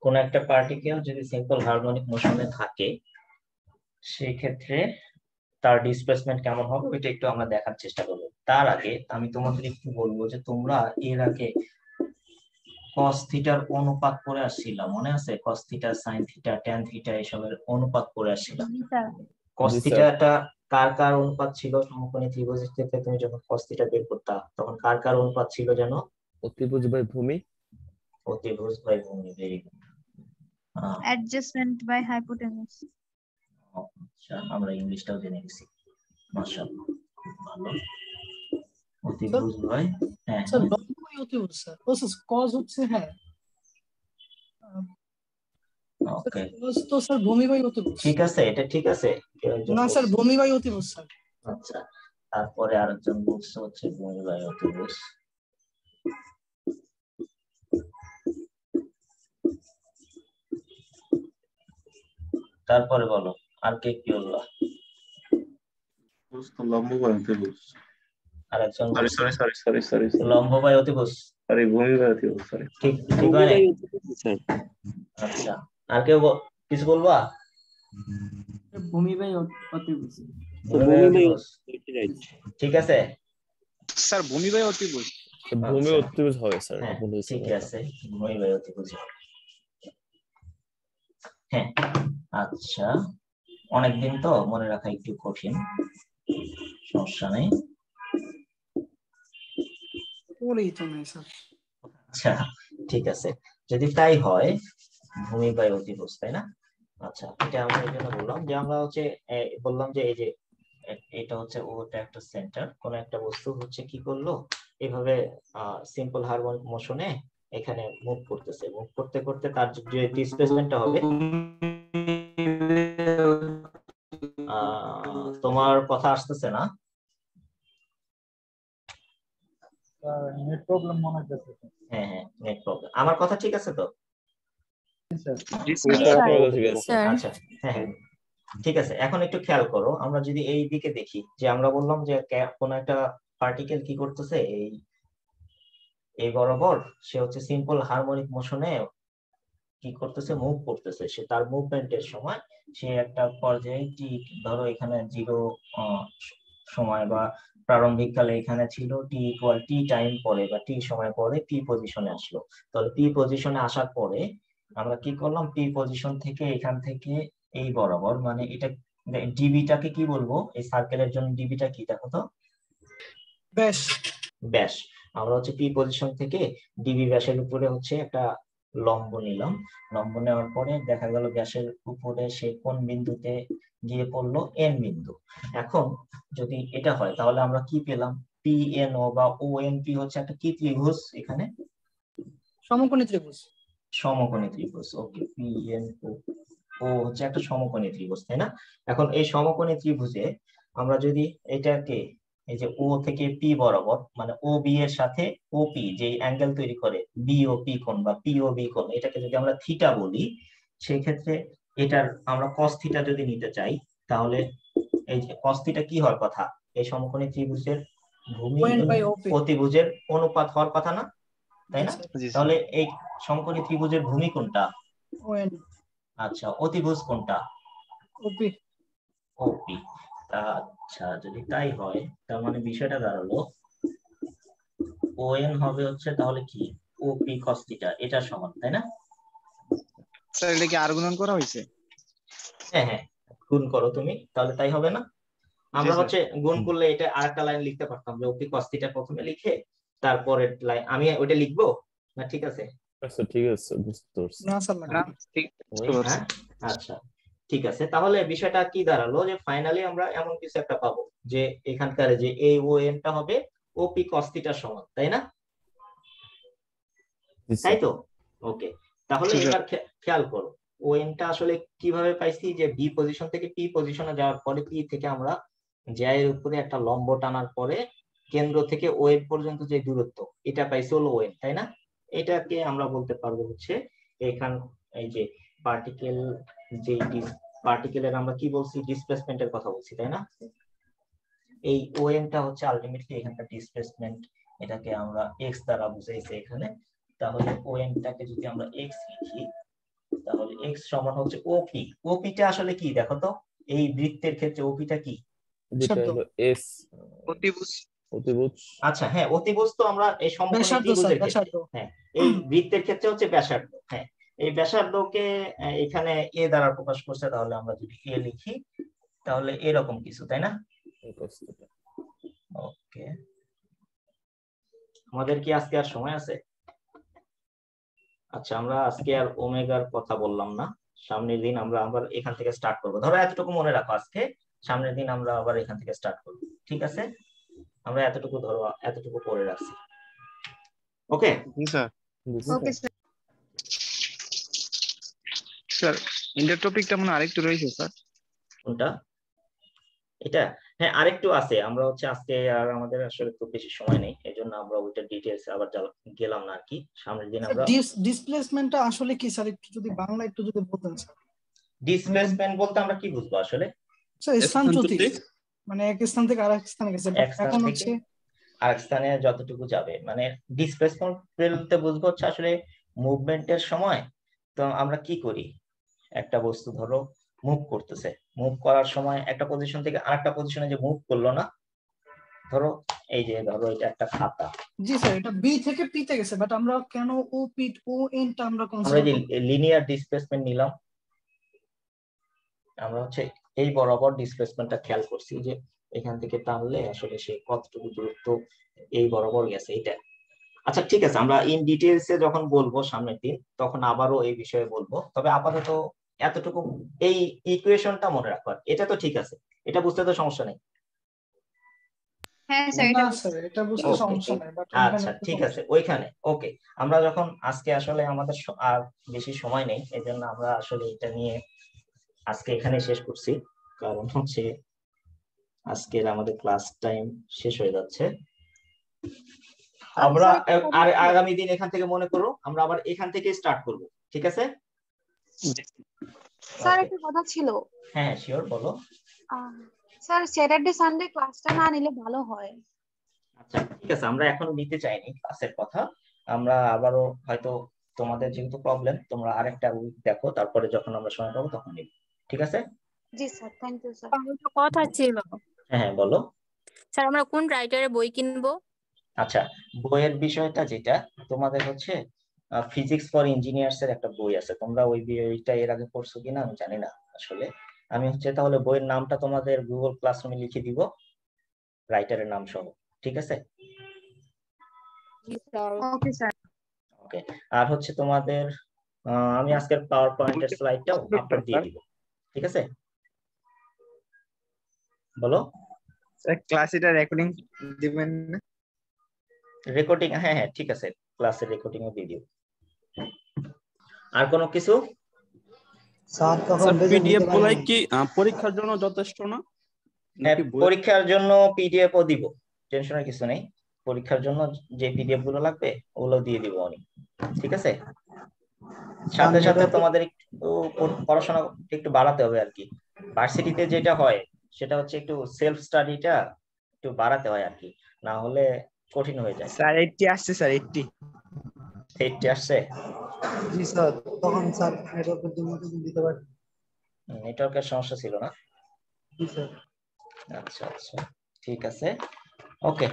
S1: কোন একটা পার্টিকেল যদি সিম্পল হারমোনিক মোশনে থাকে সেই ক্ষেত্রে তার ডিসপ্লেসমেন্ট কেমন হবে ওইটা একটু আমরা দেখার চেষ্টা করব। তার আগে আমি তোমাদের একটু বলবো যে তোমরা এর আগে cos থিটার অনুপাত করে আসছিলাম, মনে আছে? cos theta, sin theta, tan theta এসবের অনুপাত করে আসছিলাম। cos থিটাটা কার কার অনুপাত ছিল? সমকোণী ত্রিভুজের ক্ষেত্রে তুমি যখন cos থিটা বের করতা তখন কার কার অনুপাত ছিল জানো?
S15: অতিভুজ বাই ভূমি।
S1: অতিভুজ বাই ভূমি, very good.
S3: adjacent by hypotenuse।
S1: আচ্ছা আমরা ইংলিশটাও জেনে গেছি, মাশাআল্লাহ ভালো। অতিভুজ বাই হ্যাঁ
S10: স্যার লম্ব বাই অতিভুজ স্যার, ও স্যার cos হচ্ছে হ্যাঁ
S1: ওকে
S10: cos তো স্যার ভূমি বাই অতিভুজ।
S1: ঠিক আছে, এটা ঠিক আছে।
S10: না স্যার ভূমি বাই অতিভুজ স্যার।
S1: আচ্ছা তারপরে আরেকজন বলছে হচ্ছে ভূমি বাই অতিভুজ। তারপরে বলো আর কে কি বললো?
S16: লম্ব বাই অতিভুজ।
S1: আরেকজন
S16: সরি
S1: লম্ব বাই অতিভুজ,
S16: সরি ভূমি বাই অতিভুজ, সরি
S1: ঠিক ঠিক হয় না? আচ্ছা আর কেউ কিছু বলবা?
S8: ভূমি বাই অতিভুজ।
S1: ঠিক আছে
S14: স্যার ভূমি বাই অতিভুজ।
S15: ভূমি অতিভুজ হবে স্যার,
S1: হ্যাঁ,
S15: আপনি
S1: ঠিক আছে ভূমি বাই অতিভুজ। হ্যাঁ আচ্ছা অনেকদিন তো মনে রাখা একটু কঠিন, সমস্যা নেই। আচ্ছা ঠিক আছে, যদি তাই হয় ভূমি বাই অতিভুজ, তাই না? আচ্ছা এটা আমরা এই জন্য বললাম যে আমরা হচ্ছে বললাম যে এই যে এটা হচ্ছে ওটা একটা সেন্টার, কোন একটা বস্তু হচ্ছে কি করলো এইভাবে সিম্পল হারমোনিক মোশনে এখানে মুভ করতেছে, মুভ করতে করতে তার যে ডিসপ্লেসমেন্টটা হবে। তোমার কথা আসতেছে না?
S19: নেট প্রবলেম মনে হচ্ছে।
S1: হ্যাঁ হ্যাঁ নেট প্রবলেম। আমার কথা ঠিক আছে তো? আচ্ছা হ্যাঁ ঠিক আছে। এখন একটু খেয়াল করো, আমরা যদি এই দিকে দেখি যে আমরা বললাম যে কোন একটা পার্টিকেল কি করতেছে এই বরাবর, সে হচ্ছে সিম্পল হারমোনিক মোশনে কি করতেছে, মুভ করতেছে। সে তার মুভমেন্টের সময় সে একটা পর্যায়ে টি, ধরো এখানে 0 সময় বা প্রারম্ভিক কালে এখানে ছিল টি ইকুয়াল টি টাইম পরে বা টি সময় পরে পি পজিশনে আসলো। তাহলে পি পজিশনে আসার পরে আমরা কি করলাম, পি পজিশন থেকে এখান থেকে এই বরাবর, মানে এটা ডিবিটাকে কি বলবো, এই সার্কেলের জন্য ডিবিটা কি দেখো তো?
S10: ব্যাস।
S1: ব্যাস। আমরা হচ্ছে পি পজিশন থেকে ডিবি ব্যাসের উপরে হচ্ছে একটা লম্ব নিলাম। লম্ব নেওয়ার পরে দেখা গেল ব্যাসের উপরে সে কোন বিন্দুতে গিয়ে পড়লো, এন বিন্দু। এখন যদি এটা হয় তাহলে আমরা কি পেলাম, পিএনও বা ওএনপি হচ্ছে একটা কি ত্রিভুজ, এখানে
S10: সমকোণী ত্রিভুজ।
S1: সমকোণী ত্রিভুজ। ওকে পিএনও ও হচ্ছে একটা সমকোণী ত্রিভুজ, তাই না? এখন এই সমকোণী ত্রিভুজে আমরা যদি এটাকে এই যে ও থেকে পি বরাবর, মানে ও বি এর সাথে ও পি যে অ্যাঙ্গেল তৈরি করে বিওপি কোণ বা পিওবি কোণ, এটাকে যদি আমরা থিটা বলি, সেই ক্ষেত্রে এটার আমরা কস থিটা যদি নিতে চাই, তাহলে এই যে কস থিটা কি হওয়ার কথা? এই সমকোণী ত্রিভুজের ভূমি অতিভুজের অনুপাত হওয়ার কথা না, তাই না? তাহলে এই সমকোণী ত্রিভুজের ভূমি কোনটা? আচ্ছা, অতিভুজ কোনটা?
S10: ওপি।
S1: ওপি। আচ্ছা, যদি তাই হয় তার মানে বিষয়টা দাঁড়ালো ওএন হবে হচ্ছে তাহলে কি ওপি কস থিটা, এটা সমান, তাই না?
S14: স্যার এটা কি আর গুণন করা হয়েছে?
S1: হ্যাঁ হ্যাঁ, গুণ করো তুমি, তাহলে তাই হবে না? আমরা হচ্ছে গুণ করলে এটা আরেকটা লাইন লিখতে পারতাম যে ওপি কস থিটা প্রথমে লিখে তারপরে লাইন আমি ওইটা লিখবো না? ঠিক আছে,
S15: আচ্ছা ঠিক আছে, বুঝতে পারছি।
S10: না স্যার না,
S14: ঠিক
S1: হ্যাঁ আচ্ছা ঠিক আছে। তাহলে বিষয়টা কি দাঁড়ালো যে ফাইনালি আমরা এমন কিছু একটা পাবো যে এখানকার যে এই ও এনটা হবে ওপি কস থিটার সমান, তাই না? তাই তো? ওকে, তাহলে এবার খেয়াল করো ও এনটা আসলে কিভাবে পাইছি, যে বি পজিশন থেকে পি পজিশনে যাওয়ার পরে পি থেকে আমরা জ্যা এর উপরে একটা লম্ব টানার পরে কেন্দ্র থেকে ও এন পর্যন্ত যে দূরত্ব, এটা পাইছি হলো ও এন, তাই না? এটাকে আমরা বলতে পারবো হচ্ছে এখান এই যে পার্টিকেল, যে পার্টিকেলের আমরা কি বলছি, ডিসপ্লেসমেন্টের কথা বলছি, তাই না? এই ও এনটা হচ্ছে আলটিমেটলি এখানকার ডিসপ্লেসমেন্ট, এটাকে আমরা এক্স দ্বারা বুঝাইছি এখানে। তাহলে ও এনটাকে যদি আমরা এক্স লিখি, তাহলে এক্স সমান হচ্ছে ওপি। ওপিটা আসলে কি দেখো তো, এই বৃত্তের ক্ষেত্রে ওপিটা কি?
S15: এস অতিভুজ। অতিভুজ।
S1: আচ্ছা হ্যাঁ, অতিভুজ তো আমরা এই সমকোণী ত্রিভুজের ক্ষেত্রে, হ্যাঁ এই বৃত্তের ক্ষেত্রে হচ্ছে ব্যাসার্ধ। হ্যাঁ, এই ব্যাসার্ধকে এখানে এ দ্বারা প্রকাশ করছে, তাহলে আমরা যদি এ লিখি তাহলে এরকম কিছু, তাই না? ওকে, আমাদের কি আজকে আর সময় আছে? আচ্ছা, আমরা আজকে আর ওমেগার কথা বললাম না, সামনের দিন আমরা আবার এখান থেকে স্টার্ট করবো। ধরো এতটুকু মনে রাখো, আজকে সামনের দিন আমরা আবার এখান থেকে স্টার্ট করবো, ঠিক আছে? আমরা এতটুকু ধরো এতটুকু পড়ে রাখছি, okay?
S14: Sir
S3: okay sir.
S14: Sir ইন্টার টপিকটা মনে আরেকটু রয়েছে স্যার।
S1: কোনটা? এটা? হ্যাঁ আরেকটু আছে, আমরা হচ্ছে আজকে আর আমাদের আসলে খুব বেশি সময় নেই, এজন্য আমরা ওইটা ডিটেইলস আবার গেলাম না আর কি। সামনের দিন আমরা
S10: ডিসপ্লেসমেন্টটা আসলে কি স্যার, একটু যদি বাংলা একটু যদি বলতেন স্যার।
S1: ডিসপ্লেসমেন্ট বলতে আমরা কি বুঝবো আসলে?
S10: স্যার স্থানচ্যুতি, মানে এক স্থান থেকে আরেক স্থানে গেছে, এখন হচ্ছে
S1: আরেক স্থানে যতটুকু যাবে, মানে ডিসপ্লেসমেন্ট বলতে বুঝবো হচ্ছে আসলে মুভমেন্টের সময় তো আমরা কি করি, একটা বস্তু ধরো মুভ করতেছে, মুভ করার সময় একটা পজিশন থেকে আরেকটা পজিশনে যে মুভ করলো না, ধরো এই যে ধরো এটা একটা খাতা।
S10: জি স্যার, এটা বি থেকে পি তে গেছে, বাট আমরা কেন ও পি ও এন টা আমরা
S1: আমরা যে লিনিয়ার ডিসপ্লেসমেন্ট নিলাম, আমরা হচ্ছে এই বরাবর ডিসপ্লেসমেন্টটা খেয়াল করছি যে এখান থেকে টানলে আসলে সে কতটুকু দূরত্ব এই বরাবর গেছে, এটা। আচ্ছা ঠিক আছে, আমরা ইন ডিটেইলসে যখন বলবো সামনের দিন তখন আবারও এই বিষয়ে বলবো, তবে আপাতত এতটুকু এই ইকুয়েশনটা মনে রাখো। এটা তো ঠিক আছে, এটা বুঝতে তো সমস্যা নেই?
S3: হ্যাঁ স্যার,
S10: এটা বুঝতে সমস্যা নাই, বাট
S1: আচ্ছা ঠিক আছে, ওইখানে ওকে। আমরা যখন আজকে আসলে আমাদের আর বেশি সময় নেই, এজন্য আমরা আসলে এটা নিয়ে আজকে এখানে শেষ করছি, কারণ হচ্ছে আজকের আমাদের ক্লাস টাইম শেষ হয়ে যাচ্ছে। আমরা আর আগামী দিন এখান থেকে মনে করো আমরা আবার এখান থেকে স্টার্ট করব, ঠিক আছে?
S18: স্যার একটা কথা ছিল।
S1: হ্যাঁ শিওর, বলো।
S18: স্যার স্যাটারডে সানডে ক্লাসটা না নিলে ভালো হয়।
S1: আচ্ছা ঠিক আছে, আমরা এখন নিতে চাইনি ক্লাসের কথা, আমরা আবারও হয়তো তোমাদের যেহেতু প্রবলেম তোমরা আরেকটা উইক দেখো, তারপরে যখন আমরা সময় পাবো তখন নিব, ঠিক আছে?
S18: জি স্যার, থ্যাংক ইউ স্যার।
S20: কথা ছিল।
S1: হ্যাঁ বলো।
S20: স্যার আমরা কোন রাইটারের বই কিনবো?
S1: আচ্ছা, বইয়ের বিষয়টা যেটা তোমাদের হচ্ছে ফিজিক্স ফর ইঞ্জিনিয়ার্স এর একটা বই আছে, তোমরা ওই বইটা এর আগে পড়ছো কিনা আমি জানি না আসলে। আমি হচ্ছে তাহলে বইয়ের নামটা তোমাদের গুগল ক্লাসরুমে লিখে দিব, রাইটারের নাম সহ, ঠিক আছে?
S3: ওকে স্যার।
S1: ওকে, আর হচ্ছে তোমাদের আমি আজকের পাওয়ার পয়েন্টের স্লাইডটাও আপলোড দিয়ে দিব, ঠিক আছে? বলো।
S14: স্যার ক্লাস এটা রেকর্ডিং দিবেন না?
S1: রেকর্ডিং, হ্যাঁ হ্যাঁ ঠিক আছে, ক্লাসের রেকর্ডিং ও দিয়ে দিব। আর কোনো কিছু?
S10: স্যার তখন
S2: স্যার
S10: রেজাল্ট
S2: পিডিএফ
S10: দিতে
S2: গুলাই
S10: পারেনি।
S2: কি পরীক্ষার জন্য যথেষ্ট না?
S1: হ্যাঁ,
S2: নাকি বই-
S1: পরীক্ষার জন্য পিডিএফ ও দিব, টেনশনের কিছু নেই। পরীক্ষার জন্য যে পিডিএফ গুলো লাগবে ওগুলো দিয়ে দিব আমি, ঠিক আছে? সাথে সাথে তোমাদের একটু পড়াশোনা একটু বাড়াতে হবে আর কি। ভার্সিটিতে যেটা হয় সেটা হচ্ছে একটু সেলফ স্টাডিটা একটু বাড়াতে হয় আর কি, না হলে কঠিন হয়ে যায়।
S14: স্যার 80 আসছে স্যার 80
S1: আসছে।
S10: জি স্যার, তখন স্যার নেটওয়ার্কের জন্য দিতে পারি।
S1: নেটওয়ার্কের সমস্যা ছিল না?
S10: জি স্যার।
S1: আচ্ছা আচ্ছা, ঠিক আছে, ওকে।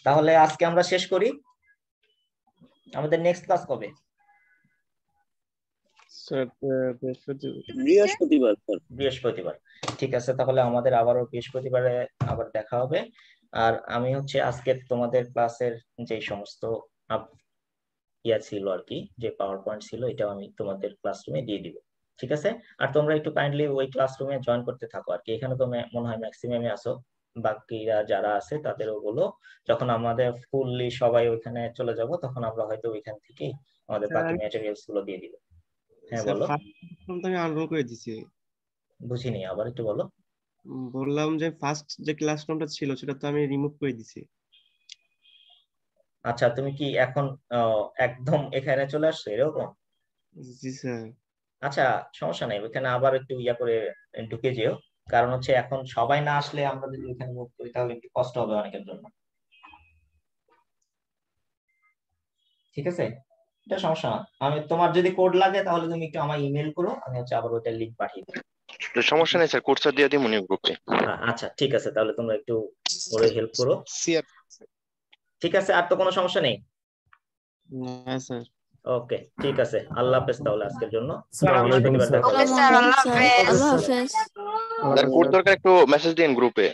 S1: তাহলে আজকে আমরা শেষ করি। আমাদের নেক্সট ক্লাস কবে?
S5: স্যার বৃহস্পতিবার স্যার।
S1: বৃহস্পতিবার, ঠিক আছে। তাহলে আমাদের আবারও বৃহস্পতিবারে আবার দেখা হবে। আর আমি হচ্ছে আজকে তোমাদের ক্লাসের যে সমস্ত ইয়া ছিল আর কি, যে পাওয়ার পয়েন্ট ছিল, এটাও আমি তোমাদের ক্লাসরুমে দিয়ে দিব, ঠিক আছে? আর তোমরা একটু কাইন্ডলি ওই ক্লাসরুমে জয়েন করতে থাকো আর কি। এখানে তো মনে হয় ম্যাক্সিমামে আসো, বাকিরা যারা আছে তাদেরও বলো, যখন আমাদের ফুললি সবাই ওইখানে চলে যাব তখন আমরা হয়তো ওইখান থেকেই আমাদের বাকি ম্যাটেরিয়ালস গুলো দিয়ে দিব। হ্যাঁ বলো।
S21: আমি আনরোল করে দিছি।
S1: বুঝিনি, আবার একটু বলো।
S21: বললাম যে ফার্স্ট যে ক্লাসরুমটা ছিল সেটা তো আমি রিমুভ করে দিছি।
S1: আচ্ছা, তুমি কি এখন একদম এখানে চলে আসছো এরকম?
S21: জি স্যার।
S1: আচ্ছা, সমস্যা নেই, ওইখানে আবার একটু ইয়া করে ঢুকে যেও, কারণ হচ্ছে এখন সবাই না আসলে আমরা যদি ওইখানে মুভ করি তাহলে একটু কষ্ট হবে অনেকের জন্য, ঠিক আছে? এটা সমস্যা না। আমি তোমার যদি কোড লাগে তাহলে তুমি একটু আমার ইমেল করো, আমি হচ্ছে আবার ওইটা লিংক পাঠিয়ে দেব।
S4: সমস্যা নেই স্যার, কোর্সটা দিয়ে দিই মনি গ্রুপে।
S1: আচ্ছা ঠিক আছে, তাহলে তোমরা একটু ওরে হেল্প করো, ঠিক আছে? আর তো কোনো সমস্যা নেই?
S21: না স্যার।
S1: ওকে, ঠিক আছে, আল্লাহ হাফেজ তাহলে আজকের জন্য।
S11: ওকে স্যার, আল্লাহ হাফেজ।
S4: কোড দরকার একটু মেসেজ দিন গ্রুপে।